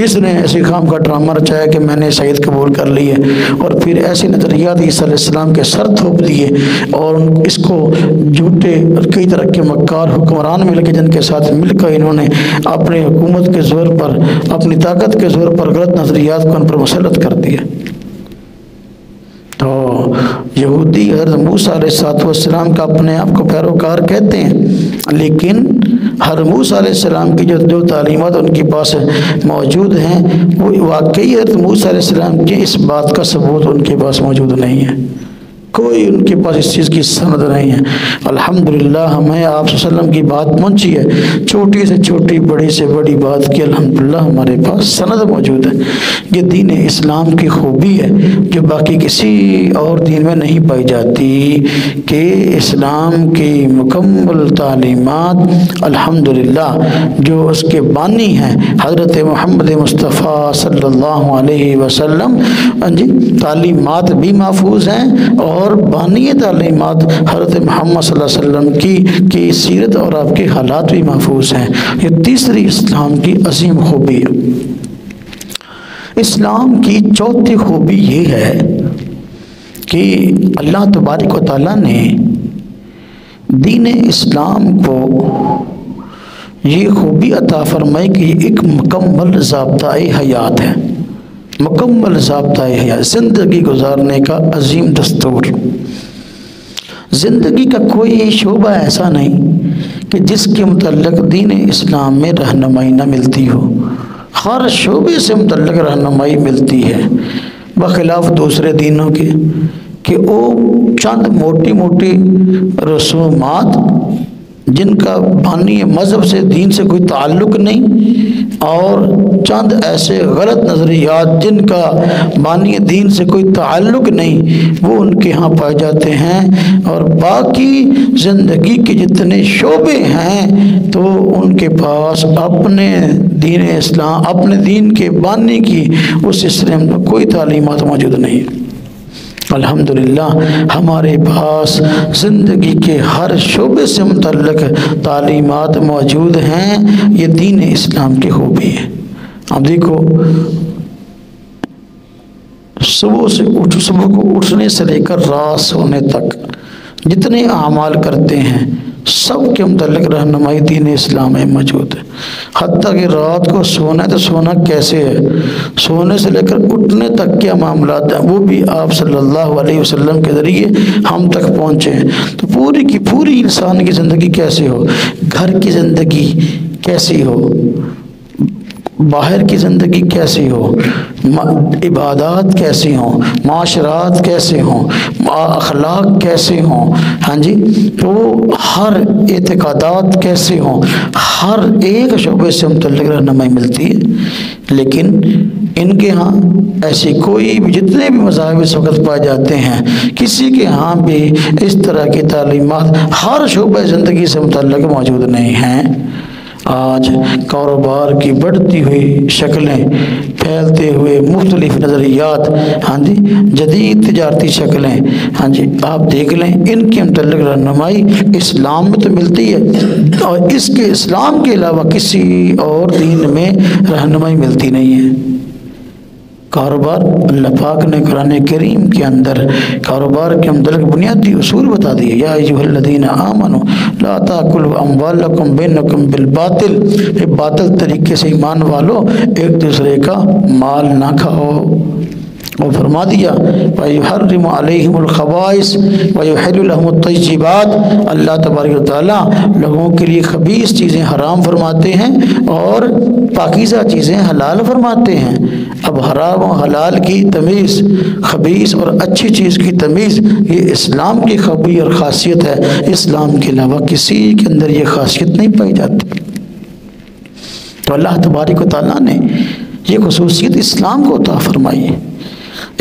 اس نے ایسی خام کا ڈرامہ رچایا کہ میں نے عیسائیت قبول کر لی ہے، اور پھر ایسے نظریات عیسیٰ علیہ السلام کے سر تھوپ دیے، اور اس کو جھوٹے کئی طرح کے مکار حکمران مل کے جن کے ساتھ مل کر انہوں نے اپنے حکومت کے زور پر، اپنی طاقت کے زور پر غلط نظریات کو ان پر مسلط کر دیا۔ تو یہودی حضرت موسیٰ علیہ السلام کا اپنے آپ کو پیروکار کہتے ہیں، لیکن حضرت موسیٰ علیہ السلام کی جو تعلیمات ان کے پاس موجود ہیں، وہ واقعی حضرت موسیٰ علیہ السلام کی اس بات کا ثبوت ان کے پاس موجود نہیں ہے۔ کوئی ان کے پاس اس چیز کی سند نہیں ہے۔ الحمدللہ ہمیں آپ صلی اللہ علیہ وسلم کی بات پہنچی ہے، چھوٹی سے چھوٹی، بڑی سے بڑی بات کی الحمدللہ ہمارے پاس سند موجود ہے۔ یہ دین اسلام کی خوبی ہے جو باقی کسی اور دین میں نہیں پائی جاتی، کہ اسلام کی مکمل تعلیمات الحمدللہ جو اس کے بانی ہیں حضرت محمد مصطفیٰ صلی اللہ علیہ وسلم، تعلیمات بھی محفوظ ہیں اور اور بانی تعلیمات حضرت محمد صلی اللہ علیہ وسلم کی سیرت اور آپ کے حالات بھی محفوظ ہیں۔ یہ تیسری اسلام کی عظیم خوبی ہے۔ اسلام کی چوتھی خوبی یہ ہے کہ اللہ تبارک و تعالیٰ نے دین اسلام کو یہ خوبی عطا فرمائی کہ یہ ایک مکمل ضابطۂ حیات ہے، مکمل ضابطۂ حیات، زندگی گزارنے کا عظیم دستور۔ زندگی کا کوئی شعبہ ایسا نہیں کہ جس کے متعلق دین اسلام میں رہنمائی نہ ملتی ہو، ہر شعبے سے متعلق رہنمائی ملتی ہے، بخلاف دوسرے دینوں کے کہ وہ چند موٹی موٹی رسومات جن کا بانی مذہب سے دین سے کوئی تعلق نہیں، اور چند ایسے غلط نظریات جن کا بانی دین سے کوئی تعلق نہیں، وہ ان کے ہاں پائے جاتے ہیں، اور باقی زندگی کے جتنے شعبے ہیں تو ان کے پاس اپنے دین اسلام، اپنے دین کے بانی کی اس سلسلے میں کوئی تعلیمات موجود نہیں۔ الحمدللہ ہمارے پاس زندگی کے ہر شعبے سے متعلق تعلیمات موجود ہیں، یہ دین اسلام کی خوبی ہے۔ اب دیکھو، صبح کو اٹھنے سے لے کر رات سونے تک جتنے اعمال کرتے ہیں سب کے متعلق رہنمائی دین اسلام میں موجود ہے۔ حتیٰ کہ رات کو سونا ہے تو سونا کیسے ہے، سونے سے لے کر اٹھنے تک کیا معاملات ہیں، وہ بھی آپ صلی اللہ علیہ وسلم کے ذریعے ہم تک پہنچے ہیں۔ تو پوری کی پوری انسان کی زندگی کیسے ہو، گھر کی زندگی کیسی ہو، باہر کی زندگی کیسی ہو، عبادات کیسی ہوں، معاشرات کیسے ہوں، اخلاق کیسے ہوں، ہاں جی، تو ہر اعتقادات کیسے ہوں، ہر ایک شعبے سے متعلق رہنمائی ملتی ہے۔ لیکن ان کے ہاں ایسی کوئی بھی، جتنے بھی مذاہب اس وقت پائے جاتے ہیں، کسی کے ہاں بھی اس طرح کی تعلیمات ہر شعبہ زندگی سے متعلق موجود نہیں ہیں۔ آج کاروبار کی بڑھتی ہوئی شکلیں، پھیلتے ہوئے مختلف نظریات، ہاں جی، جدید تجارتی شکلیں، ہاں جی، آپ دیکھ لیں، ان کے متعلق رہنمائی اسلام میں تو ملتی ہے، اور اس کے اسلام کے علاوہ کسی اور دین میں رہنمائی ملتی نہیں ہے۔ کاروبار، اللہ پاک نے قرآن کریم کے اندر کاروبار کے متعلق بنیادی اصول بتا دیے، یا ایھا الذین آمنوا لا تاکلوا اموالکم بینکم بالباطل، باطل طریقے سے ایمان والو ایک دوسرے کا مال نہ کھاؤ۔ اور فرما دیا وَيُحَرِّمُ عَلَيْهِمُ الْخَبَائِثَ وَيُحِلُّ لَهُمُ الطَّيِّبَاتِ، اللہ تبارک و تعالیٰ لوگوں کے لیے خبیث چیزیں حرام فرماتے ہیں اور پاکیزہ چیزیں حلال فرماتے ہیں۔ اب حرام و حلال کی تمیز، خبیث اور اچھی چیز کی تمیز، یہ اسلام کی خوبی اور خاصیت ہے، اسلام کے علاوہ کسی کے اندر یہ خاصیت نہیں پائی جاتی۔ تو اللہ تبارک و تعالیٰ نے یہ خصوصیت اسلام کو عطا فرمائی ہے۔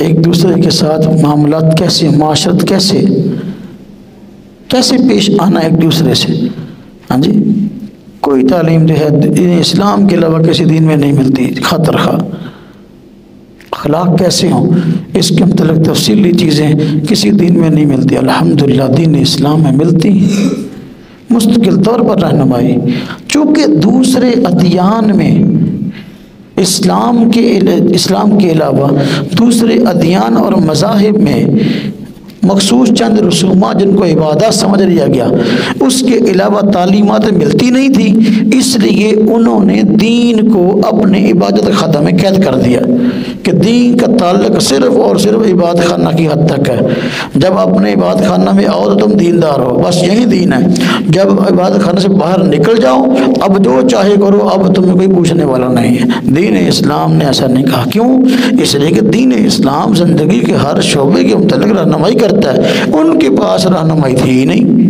ایک دوسرے کے ساتھ معاملات کیسے، معاشرت کیسے پیش آنا ایک دوسرے سے، ہاں جی، کوئی تعلیم جو ہے اسلام کے علاوہ کسی دین میں نہیں ملتی، خاطر خواہ اخلاق کیسے ہوں، اس کے متعلق تفصیلی چیزیں کسی دین میں نہیں ملتی، الحمدللہ دین اسلام میں ملتی ہیں، مستقل طور پر رہنمائی۔ چونکہ دوسرے ادیان میں اسلام کے علاوہ دوسرے ادیان اور مذاہب میں مخصوص چند رسومات جن کو عبادات سمجھ لیا گیا، اس کے علاوہ تعلیمات ملتی نہیں تھی، اس لیے انہوں نے دین کو اپنے عبادت خانہ میں قید کر دیا کہ دین کا تعلق صرف اور صرف عبادت خانہ کی حد تک ہے۔ جب اپنے عبادت خانہ میں آؤ تو تم دیندار ہو، بس یہی دین ہے۔ جب عبادت خانہ سے باہر نکل جاؤ، اب جو چاہے کرو، اب تمہیں کوئی پوچھنے والا نہیں ہے۔ دین اسلام نے ایسا نہیں کہا، کیوں؟ اس لیے کہ دین اسلام زندگی کے ہر شعبے کے متعلق رہنمائی کرتا ہے، ان کے پاس رہنمائی تھی ہی نہیں۔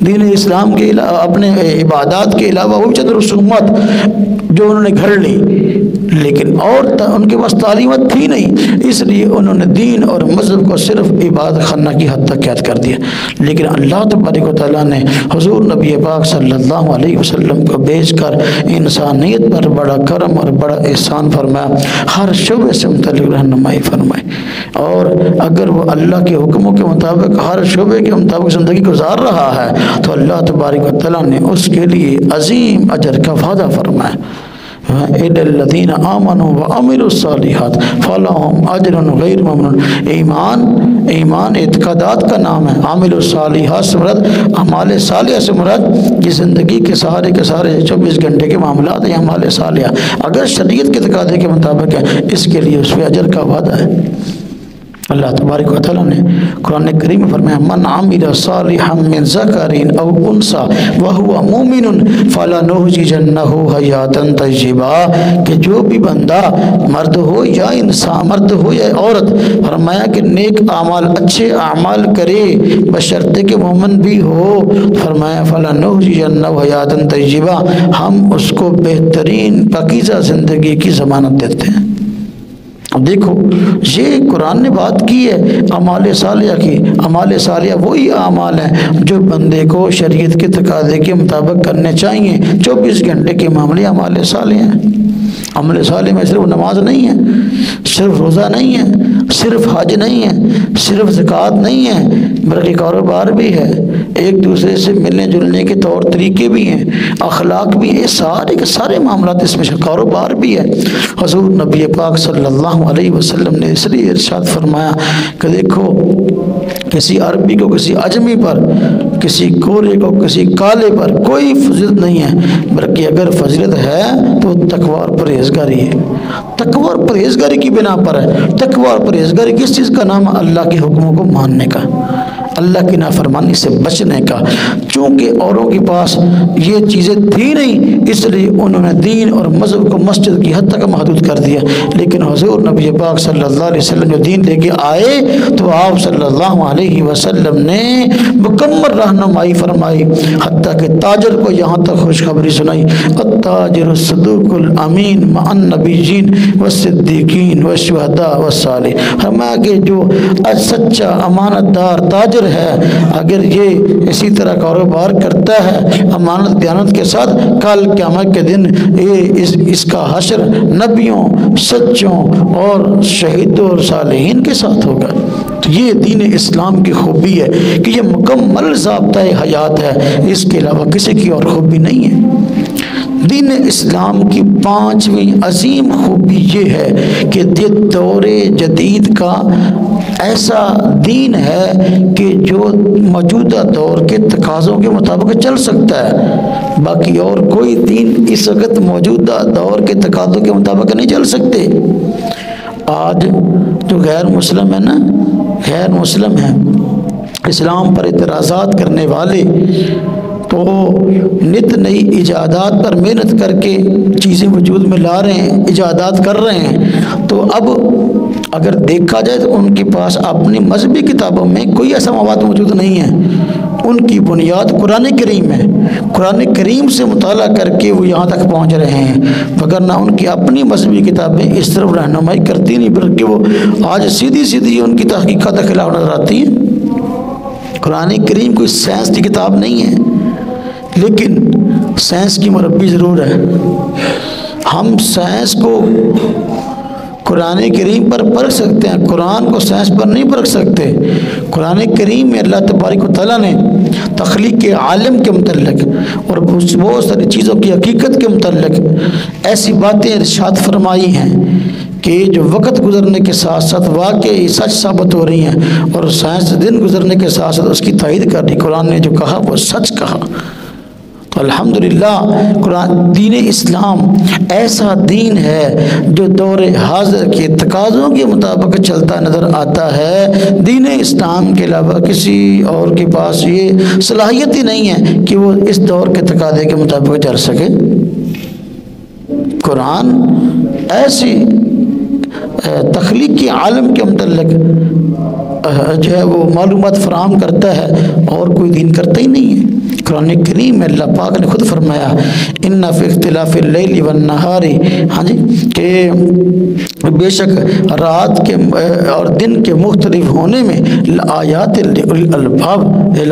دین اسلام کے اپنے عبادات کے علاوہ وہ چند رسومات جو انہوں نے گھڑ لی، لیکن اور ان کے پاس تعلیمات تھی نہیں، اس لیے انہوں نے دین اور مذہب کو صرف عبادت خانہ کی حد تک قید کر دیا۔ لیکن اللہ تبارک و تعالیٰ نے حضور نبی پاک صلی اللہ علیہ وسلم کو بھیج کر انسانیت پر بڑا کرم اور بڑا احسان فرمایا، ہر شعبے سے متعلق رہنمائی فرمائی۔ اور اگر وہ اللہ کے حکموں کے مطابق ہر شعبے کے مطابق زندگی گزار رہا ہے تو اللہ تبارک و تعالیٰ نے اس کے لیے عظیم اجر کا وعدہ فرمایا. إِلَّا الَّذِينَ آمَنُوا وَعَمِلُوا الصَّالِحَاتِ فَلَهُمْ أَجْرٌ غَيْرُ مَمْنُونٍ. ایمان اعتقادات کا نام ہے. عامل الصالحات سے مراد اعمال صالحہ سے مراد یہ زندگی کے سارے 24 گھنٹے کے معاملات ہیں اعمال صالحہ. اگر شریعت کے تقاضے کے مطابق ہے اس کے لیے اس پہ اجر کا وعدہ ہے. اللہ تبارک و تعالیٰ نے قرآن کریم میں فرمایا من عمل صالحا من ذکر او انثى وهو مؤمن فلنحیینہ حیاتا طیبہ. کہ جو بھی بندہ مرد ہو یا انسان، مرد ہو یا عورت، فرمایا کہ نیک اعمال اچھے اعمال کرے بشرطے کہ مومن بھی ہو. فرمایا فلنحیینہ حیاتا طیبہ، ہم اس کو بہترین پاکیزہ زندگی کی ضمانت دیتے ہیں. اب دیکھو یہ قرآن نے بات کی ہے اعمال صالحہ کی. اعمال صالحہ وہی اعمال ہیں جو بندے کو شریعت کے تقاضے کے مطابق کرنے چاہیے. 24 گھنٹے کے معاملے اعمال صالحہ ہیں. عمل صالح میں صرف نماز نہیں ہے، صرف روزہ نہیں ہے، صرف حج نہیں ہے، صرف زکوٰۃ نہیں ہے، بلکہ کاروبار بھی ہے، ایک دوسرے سے ملنے جلنے کے طور طریقے بھی ہیں، اخلاق بھی ہیں، سارے کے سارے معاملات اس میں کاروبار بھی ہے. حضور نبی پاک صلی اللہ علیہ وسلم نے اس لیے ارشاد فرمایا کہ دیکھو کسی عربی کو کسی عجمی پر، کسی گورے کو کسی کالے پر کوئی فضیلت نہیں ہے، بلکہ اگر فضیلت ہے تو تقوی اور پرہیزگاری ہے. تقوی اور پرہیزگاری کی بنا پر ہے. تقوی اور پرہیزگاری کس چیز کا نام ہے؟ اللہ کے حکموں کو ماننے کا، اللہ کی نافرمانی سے بچنے کا. چونکہ اوروں کے پاس یہ چیزیں تھی نہیں اس لیے انہوں نے دین اور مذہب کو مسجد کی حد تک محدود کر دیا. لیکن حضور نبی پاک صلی اللہ علیہ وسلم جو دین لے کے آئے تو آپ صلی اللہ علیہ وسلم نے مکمل رہنمائی فرمائی، حتیٰ کہ تاجر کو یہاں تک خوشخبری سنائی التاجر الصدوق الامین مع النبیین والصدیقین والشہداء والصالحین. فرمایا کہ جو سچا امانت دار تاجر ہے اگر یہ اسی طرح کاروبار کرتا ہے امانت دیانت کے ساتھ، کل قیامت کے دن اس کا حشر نبیوں، سچوں اور شہیدوں اور صالحین کے ساتھ ہوگا. تو یہ دین اسلام کی خوبی ہے کہ یہ مکمل ضابطۂ حیات ہے، اس کے علاوہ کسی کی اور خوبی نہیں ہے. دین اسلام کی 5ویں عظیم خوبی یہ ہے کہ یہ دور جدید کا ایسا دین ہے کہ جو موجودہ دور کے تقاضوں کے مطابق چل سکتا ہے. باقی اور کوئی دین اس وقت موجودہ دور کے تقاضوں کے مطابق نہیں چل سکتے. آج جو غیر مسلم ہے نا، غیر مسلم ہیں، اسلام پر اعتراضات کرنے والے تو نت نئی ایجادات پر محنت کر کے چیزیں وجود میں لا رہے ہیں، ایجادات کر رہے ہیں. تو اب اگر دیکھا جائے تو ان کے پاس اپنی مذہبی کتابوں میں کوئی ایسا مواد موجود نہیں ہے. ان کی بنیاد قرآن کریم ہے. قرآن کریم سے مطالعہ کر کے وہ یہاں تک پہنچ رہے ہیں، وگرنہ ان کی اپنی مذہبی کتابیں اس طرف رہنمائی کرتی نہیں، بلکہ وہ آج سیدھی ان کی تحقیقات کے خلاف نظر آتی ہیں. قرآن کریم کوئی سائنس کی کتاب نہیں ہے، لیکن سائنس کی مربی ضرور ہے. ہم سائنس کو قرآن کریم پر پرکھ سکتے ہیں، قرآن کو سائنس پر نہیں پرکھ سکتے. قرآن کریم میں اللہ تبارک و تعالیٰ نے تخلیق کے عالم کے متعلق اور بہت ساری چیزوں کی حقیقت کے متعلق ایسی باتیں ارشاد فرمائی ہیں کہ جو وقت گزرنے کے ساتھ ساتھ واقعی سچ ثابت ہو رہی ہیں، اور سائنس دن گزرنے کے ساتھ ساتھ اس کی تائید کر رہی. قرآن نے جو کہا وہ سچ کہا. تو الحمدللہ قرآن دین اسلام ایسا دین ہے جو دور حاضر کے تقاضوں کے مطابق چلتا نظر آتا ہے. دین اسلام کے علاوہ کسی اور کے پاس یہ صلاحیت ہی نہیں ہے کہ وہ اس دور کے تقاضے کے مطابق چل سکے. قرآن ایسی تخلیق کے عالم کے متعلق جو ہے وہ معلومات فراہم کرتا ہے اور کوئی دین کرتا ہی نہیں ہے. قرآن کریم میں اللہ پاک نے خود فرمایا ان فی اختلاف اللیل والنہار، ہاں جی، کہ بے شک رات کے اور دن کے مختلف ہونے میں آیات الالباب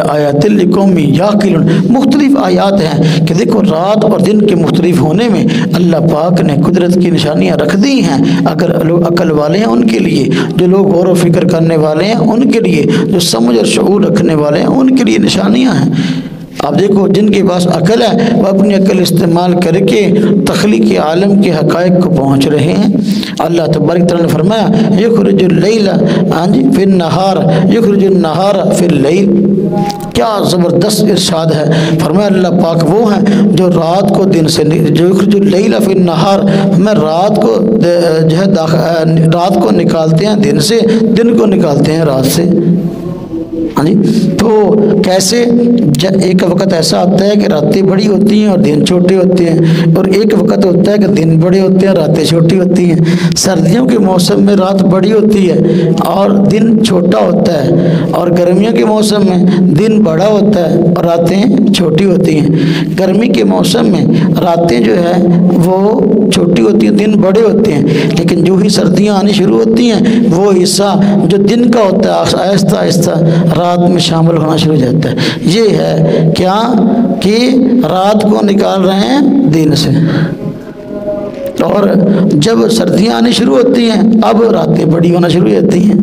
آیات لقوم یعقلون، مختلف آیات ہیں کہ دیکھو رات اور دن کے مختلف ہونے میں اللہ پاک نے قدرت کی نشانیاں رکھ دی ہیں، اگر لوگ عقل والے ہیں ان کے لیے، جو لوگ غور و فکر کرنے والے ہیں ان کے لیے، جو سمجھ اور شعور رکھنے والے ہیں ان کے لیے نشانیاں ہیں۔ آپ دیکھو جن کے پاس عقل ہے وہ اپنی عقل استعمال کر کے تخلیق عالم کے حقائق کو پہنچ رہے ہیں۔ اللہ تبارک تعالیٰ نے فرمایا یخرج اللیل فی النہار یخرج النہار فی اللیل، کیا زبردست ارشاد ہے۔ فرمایا اللہ پاک وہ ہیں جو رات کو دن سے، جو یخرج اللیل فی النہار، ہمیں رات کو جو ہے رات کو نکالتے ہیں دن سے، دن کو نکالتے ہیں رات سے۔ ہاں جی، تو کیسے؟ ایک وقت ایسا آتا ہے کہ راتیں بڑی ہوتی ہیں اور دن چھوٹے ہوتے ہیں، اور ایک وقت ہوتا ہے کہ دن بڑے ہوتے ہیں راتیں چھوٹی ہوتی ہیں۔ سردیوں کے موسم میں رات بڑی ہوتی ہے اور دن چھوٹا ہوتا ہے، اور گرمیوں کے موسم میں دن بڑا ہوتا ہے اور راتیں چھوٹی ہوتی ہیں۔ گرمی کے موسم میں راتیں جو ہے وہ چھوٹی ہوتی ہیں، دن بڑے ہوتے ہیں، لیکن جو ہی سردیاں آنی شروع ہوتی ہیں وہ حصہ جو دن کا ہوتا ہے آہستہ آہستہ رات میں شامل ہونا شروع ہو جاتا ہے۔ یہ ہے کیا کہ رات کو نکال رہے ہیں دن سے، اور جب سردیاں آنی شروع ہوتی ہیں اب راتیں بڑی ہونا شروع ہو جاتی ہیں،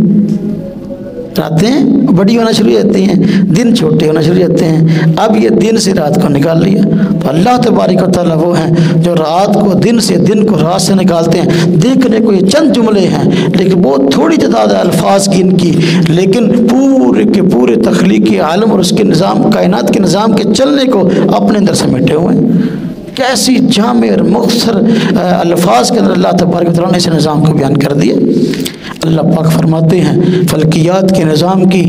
راتیں بڑی ہونا شروع ہو جاتی ہیں، دن چھوٹے ہونا شروع ہو جاتے ہیں۔ اب یہ دن سے رات کو نکال لیا، تو اللہ تبارک و تعالیٰ وہ ہیں جو رات کو دن سے، دن کو رات سے نکالتے ہیں۔ دیکھنے کو یہ چند جملے ہیں لیکن بہت تھوڑی تعداد ہے الفاظ کی ان کی، لیکن پورے کے پورے تخلیقی عالم اور اس کے نظام، کائنات کے نظام کے چلنے کو اپنے اندر سمیٹے ہوئے ہیں۔ کیسی جامع اور مختصر الفاظ کے اندر اللہ تبارک و تعالیٰ نے اس نظام کو بیان کر دیا۔ اللہ پاک فرماتے ہیں فلکیات کے نظام کی،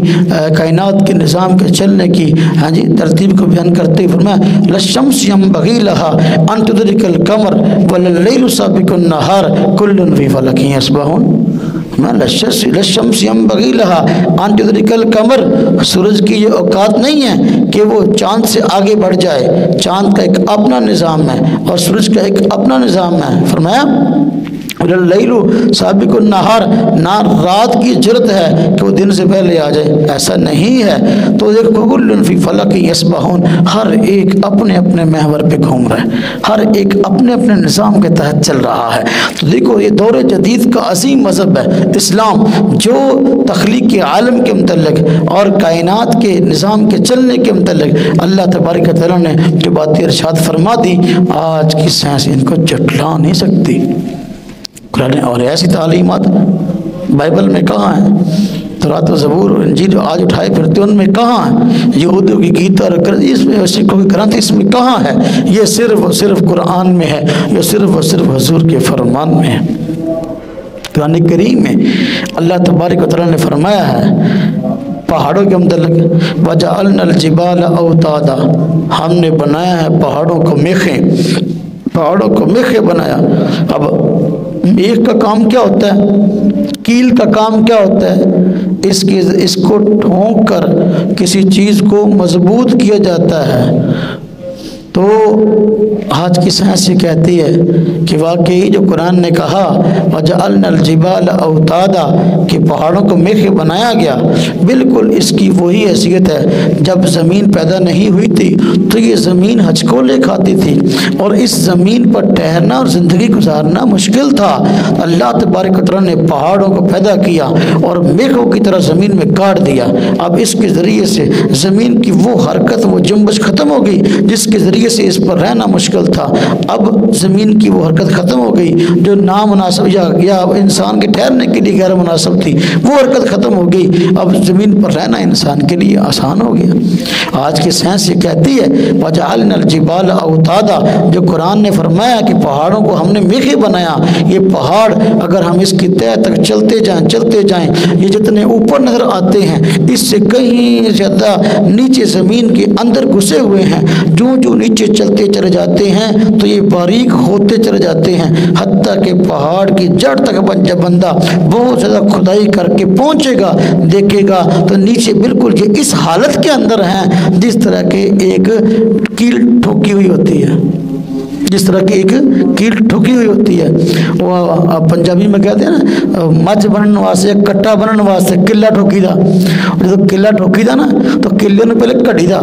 کائنات کے نظام کے چلنے کی ہاں جی ترتیب کو بیان کرتے ہوئے فرمایا للشمس ينبغي لها ان تدرك القمر والليل سابق النهار كل في فلك يسبحون۔ للشمس ينبغي لها ان تدرك القمر، سورج کی یہ اوقات نہیں ہے کہ وہ چاند سے آگے بڑھ جائے، چاند کا ایک اپنا نظام ہے اور سورج کا ایک اپنا نظام ہے۔ فرمایا اللیل سابق النہار، نہ رات کی جرت ہے کہ وہ دن سے پہلے آ جائے، ایسا نہیں ہے۔ تو دیکھو کل فی فلک یسبحون، ہر ایک اپنے اپنے محور پہ گھوم رہا ہے، ہر ایک اپنے اپنے نظام کے تحت چل رہا ہے۔ تو دیکھو یہ دور جدید کا عظیم مذہب ہے اسلام، جو تخلیق کے عالم کے متعلق اور کائنات کے نظام کے چلنے کے متعلق اللہ تبارک و تعالیٰ نے جو باتیں ارشاد فرما دی، آج کی سائنس ان کو جھٹلا نہیں سکتی۔ قرآن اور ایسی تعلیمات بائبل میں کہاں ہیں؟ تورات و زبور اور انجیل جو آج اٹھائے پھرتے ان میں کہاں ہیں؟ یہودیوں کی گیتا اور اس میں، سکھوں کی گرنتھ اس میں کہاں ہے؟ یہ صرف اور صرف قرآن میں ہے، یہ صرف اور صرف حضور کے فرمان میں ہے۔ قرآن کریم میں اللہ تبارک و تعالیٰ نے فرمایا ہے پہاڑوں کے متعلق وَجَعَلْنَا الْجِبَالَ أَوْتَادًا، ہم نے بنایا ہے پہاڑوں کو میخیں، پہاڑوں کو میخیں بنایا۔ اب میخ کا کام کیا ہوتا ہے؟ کیل کا کام کیا ہوتا ہے؟ اس کو ٹھونک کر کسی چیز کو مضبوط کیا جاتا ہے۔ تو آج کی سائنس یہ کہتی ہے کہ واقعی جو قرآن نے کہا وَجَعَلْنَا الْجِبَالَ أَوْتَادًا کہ پہاڑوں کو میخیں بنایا گیا، بالکل اس کی وہی حیثیت ہے جب زمین پیدا نہیں ہوئی تھی تو یہ زمین ہچکولے کھاتی تھی اور اس زمین پر ٹہرنا اور زندگی گزارنا مشکل تھا۔ اللہ تبارک و تعالیٰ نے پہاڑوں کو پیدا کیا اور میخوں کی طرح زمین میں گاڑ دیا۔ اب اس کے ذریعے سے زمین کی وہ حرکت، وہ جنبش ختم ہو گئی جس کے ذریعے سے اس پر رہنا مشکل تھا۔ اب زمین کی وہ حرکت ختم ہو گئی جو نامناسب یا انسان کے ٹھہرنے کے لیے غیر مناسب تھی، وہ حرکت ختم ہو گئی۔ اب زمین پر رہنا انسان کے لیے آسان ہو گیا۔ آج کی سائنس یہ کہتی ہے وَجَعَلْنَا الْجِبَالَ أَوْتَادًا، جو قرآن نے فرمایا کہ پہاڑوں کو ہم نے میخیں بنایا، یہ پہاڑ اگر ہم اس کی تہہ تک چلتے جائیں یہ جتنے اوپر نظر آتے ہیں اس سے کہیں زیادہ نیچے زمین کے اندر گھسے ہوئے ہیں۔ جو نیچے نیچے چلتے چلے جاتے ہیں تو یہ باریک ہوتے چلے جاتے ہیں، حتیٰ کہ پہاڑ کی جڑ تک جب بندہ بہت زیادہ کھدائی کر کے پہنچے گا، دیکھے گا تو نیچے بالکل یہ اس حالت کے اندر ہیں جس طرح کے ایک کیل ٹھوکی ہوئی ہوتی ہے، جس طرح کی ایک کیل ٹھوکی ہوئی ہوتی ہے۔ وہ پنجابی میں کہتے ہیں نا، مچ بننے واسطے کٹا بننے واسطے کلا ٹھوکی دا، جب کلا ٹھوکی دا نا تو کلے نے پہلے کٹی دا،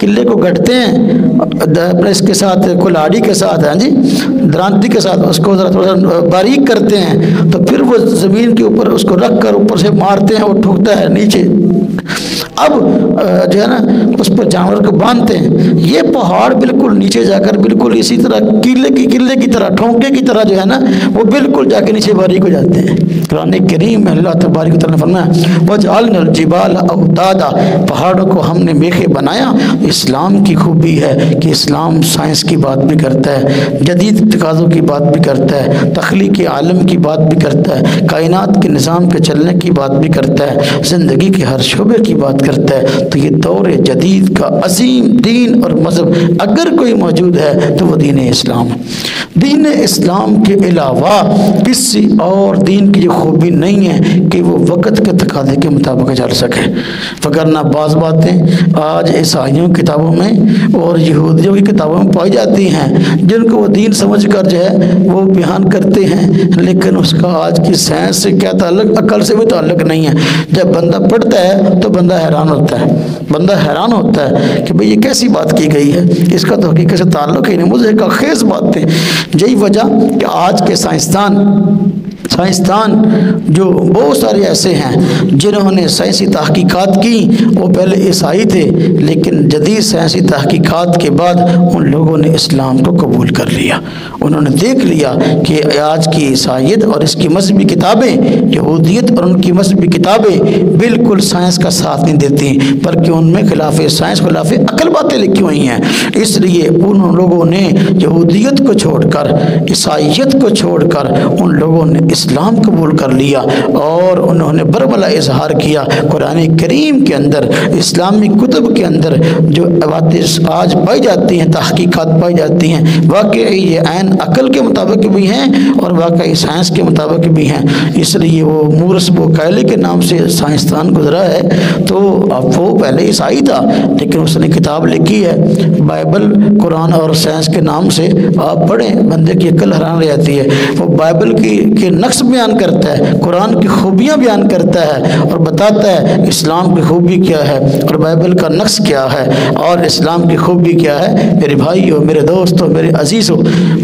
قلعے کو گھٹتے ہیں اس کے ساتھ کلاڑی کے ساتھ، ہاں جی درانتی کے ساتھ اس کو ذرا تھوڑا باریک کرتے ہیں، تو پھر وہ زمین کے اوپر اس کو رکھ کر اوپر سے مارتے ہیں، وہ ٹھوکتا ہے نیچے، اب جو ہے نا اس پر جانور کو باندھتے ہیں۔ یہ پہاڑ بالکل نیچے جا کر بالکل اسی طرح قلعے کی طرح ٹھونکے کی طرح جو ہے نا وہ بالکل جا کے نیچے باریک ہو جاتے ہیں۔ قرآن کریم میں اللہ تبارک و تعالیٰ نے فرمایا وَجْعَلْنَا الْجِبَالَ أَوْتَادًا، پہاڑوں کو ہم نے میخے بنایا۔ اسلام کی خوبی ہے کہ اسلام سائنس کی بات بھی کرتا ہے، جدید تقاضوں کی بات بھی کرتا ہے، تخلیق عالم کی بات بھی کرتا ہے، کائنات کے نظام کے چلنے کی بات بھی کرتا ہے، زندگی کے ہر شعبے کی بات کرتا ہے۔ تو یہ دور جدید کا عظیم دین اور مذہب اگر کوئی موجود ہے تو وہ دین اسلام ہے۔ دین اسلام کے علاوہ کسی اور دین کی یہ خوبی نہیں ہے کہ وہ وقت کے تقاضے کے مطابق چل سکے، وگرنہ بعض باتیں آج عیسائیوں کی کتابوں میں اور یہودیوں کی کتابوں میں پائی جاتی ہیں جن کو وہ دین سمجھ کر جو ہے وہ بیان کرتے ہیں، لیکن اس کا آج کی سائنس سے کیا تعلق، عقل سے بھی تعلق نہیں ہے۔ جب بندہ پڑھتا ہے تو بندہ حیران ہوتا ہے کہ بھئی یہ کیسی بات کی گئی ہے، اس کا تو حقیقت سے تعلق ہی نہیں، مجھے کا خیز باتیں۔ یہی وجہ کہ آج کے سائنسدان جو بہت سارے ایسے ہیں جنہوں نے سائنسی تحقیقات کی، وہ پہلے عیسائی تھے لیکن جدید سائنسی تحقیقات کے بعد ان لوگوں نے اسلام کو قبول کر لیا۔ انہوں نے دیکھ لیا کہ آج کی عیسائیت اور اس کی مذہبی کتابیں، یہودیت اور ان کی مذہبی کتابیں بالکل سائنس کا ساتھ نہیں دیتی، بلکہ ان میں خلاف سائنس خلاف عقل باتیں لکھی ہوئی ہیں۔ اس لیے ان لوگوں نے یہودیت کو چھوڑ کر، عیسائیت کو چھوڑ کر ان لوگوں نے اسلام قبول کر لیا اور انہوں نے برملا اظہار کیا۔ قرآن کریم کے اندر، اسلامی کتب کے اندر جو باتیں آج پائی جاتی ہیں، تحقیقات پائی جاتی ہیں، واقعی یہ عین عقل کے مطابق بھی ہیں اور واقعی سائنس کے مطابق بھی ہیں۔ اس لیے وہ مورس بوکائلی کے نام سے سائنسدان گزرا ہے، تو اب وہ پہلے عیسائی تھا لیکن اس نے کتاب لکھی ہے بائبل قرآن اور سائنس کے نام سے، آپ پڑھیں بندے کی عقل حیران رہ جاتی ہے۔ وہ بائبل کے نقص بیان کرتا ہے، قرآن کی خوبیاں بیان کرتا ہے اور بتاتا ہے اسلام کی خوبی کیا ہے اور بائبل کا نقص کیا ہے اور اسلام کی خوبی کیا ہے۔ میرے بھائیو، میرے دوستو، میرے عزیزو،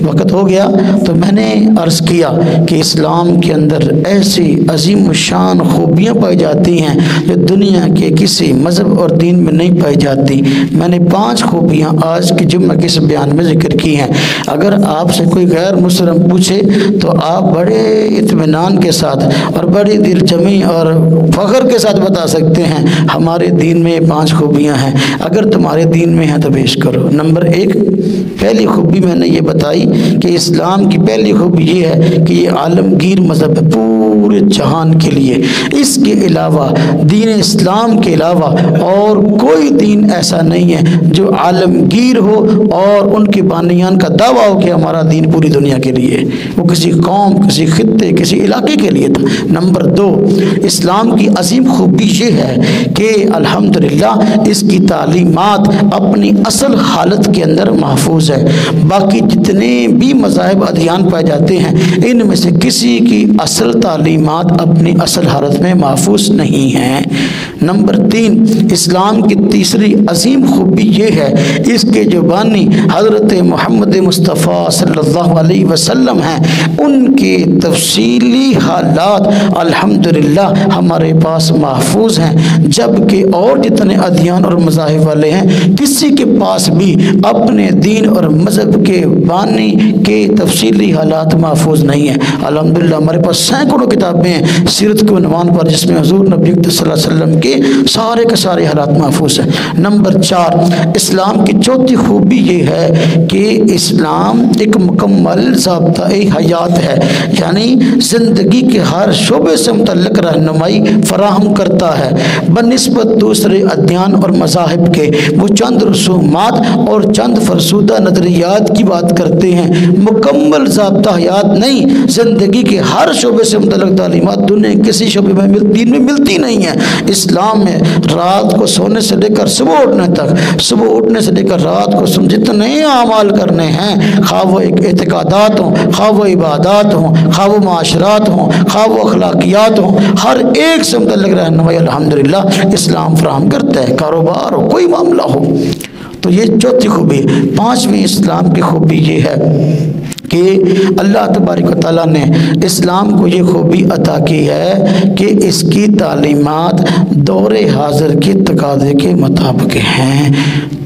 وقت ہو گیا تو میں نے عرض کیا کہ اسلام کے اندر ایسی عظیم الشان خوبیاں پائی جاتی ہیں جو دنیا کے کسی مذہب اور دین میں نہیں پائی جاتی۔ میں نے 5 خوبیاں آج کی جمعہ کے اس بیان میں ذکر کی ہیں۔ اگر آپ سے کوئی غیر مسلم پوچھے تو آپ بڑے اطمینان کے ساتھ اور بڑی دل جمی اور فخر کے ساتھ بتا سکتے ہیں ہمارے دین میں 5 خوبیاں ہیں۔ اگر تمہارے دین میں ہیں تو پیش کرو۔ نمبر 1، پہلی خوبی میں نے یہ بتائی کہ اسلام کی پہلی خوبی یہ ہے کہ یہ عالمگیر مذہب ہے پورے جہان کے لیے۔ اس کے علاوہ دین اسلام کے علاوہ اور کوئی دین ایسا نہیں ہے جو عالمگیر ہو اور ان کے بانیان کا دعویٰ ہو کہ ہمارا دین پوری دنیا کے لیے، وہ کسی قوم، کسی خطے، کسی علاقے کے لیے تھا۔ نمبر 2، اسلام کی عظیم خوبی یہ ہے کہ الحمدللہ اس کی تعلیمات اپنی اصل حالت کے اندر محفوظ ہے۔ باقی جتنے بھی مذاہب ادیان پائے جاتے ہیں ان میں سے کسی کی اصل تعلیمات اپنی اصل حالت میں محفوظ نہیں ہیں۔ نمبر 3، اسلام کی تیسری عظیم خوبی یہ ہے اس کے جو بانی حضرت محمد مصطفیٰ صلی اللہ علیہ وسلم ہیں، ان کے تفصیلی حالات الحمدللہ ہمارے پاس محفوظ ہیں، جبکہ اور جتنے ادیان اور مذاہب والے ہیں کسی کے پاس بھی اپنے دین اور مذہب کے بانی کے تفصیلی حالات محفوظ نہیں ہیں۔ الحمدللہ ہمارے پاس سینکڑوں کتابیں ہیں سیرت کے عنوان پر جس میں حضور نبی صلی اللہ علیہ وسلم کے کے سارے کے سارے حالات محفوظ ہیں۔ نمبر 4، اسلام کی چوتھی خوبی یہ ہے کہ اسلام ایک مکمل ضابطہ حیات ہے، یعنی زندگی کے ہر شعبے سے متعلق رہنمائی فراہم کرتا ہے بنسبت دوسرے ادیان اور مذاہب کے۔ وہ چند رسومات اور چند فرسودہ نظریات کی بات کرتے ہیں، مکمل ضابطہ حیات نہیں۔ زندگی کے ہر شعبے سے متعلق تعلیمات دنیا کسی شعبے میں دین میں ملتی نہیں ہیں۔ اسلام میں رات کو سونے سے لے کر صبح اٹھنے تک، صبح اٹھنے سے لے کر رات کو جتنے اعمال کرنے ہیں، خواہ وہ اعتقادات ہوں، خواہ وہ عبادات ہوں، خواہ وہ معاشرات ہوں، خواہ وہ اخلاقیات ہوں، ہر ایک سے متعلق رہنمائی الحمدللہ اسلام فراہم کرتا ہے، کاروبار ہو، کوئی معاملہ ہو۔ تو یہ چوتھی خوبی۔ پانچویں اسلام کی خوبی یہ ہے کہ اللہ تبارک و تعالیٰ نے اسلام کو یہ خوبی عطا کی ہے کہ اس کی تعلیمات دور حاضر کے تقاضے کے مطابق ہیں۔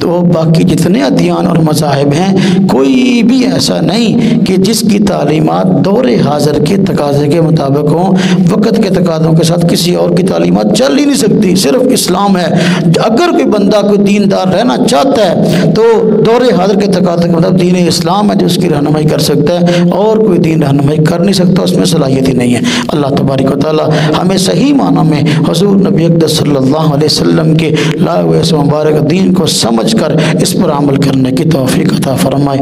تو باقی جتنے ادیان اور مذاہب ہیں، کوئی بھی ایسا نہیں کہ جس کی تعلیمات دور حاضر کے تقاضے کے مطابق ہوں۔ وقت کے تقاضوں کے ساتھ کسی اور کی تعلیمات چل ہی نہیں سکتی، صرف اسلام ہے۔ اگر کوئی بندہ کوئی دیندار رہنا چاہتا ہے تو دور حاضر کے تقاضے کے مطابق دین اسلام ہے جو اس کی رہنمائی کر سکتا ہے، اور کوئی دین رہنمائی کر نہیں سکتا، اس میں صلاحیت ہی نہیں ہے۔ اللہ تبارک و تعالی ہمیں صحیح معنی میں حضور نبی اقدس صلی اللہ علیہ وسلم کے لائے ہوئے اس مبارک دین کو سمجھ کر اس پر عمل کرنے کی توفیق عطا فرمائے۔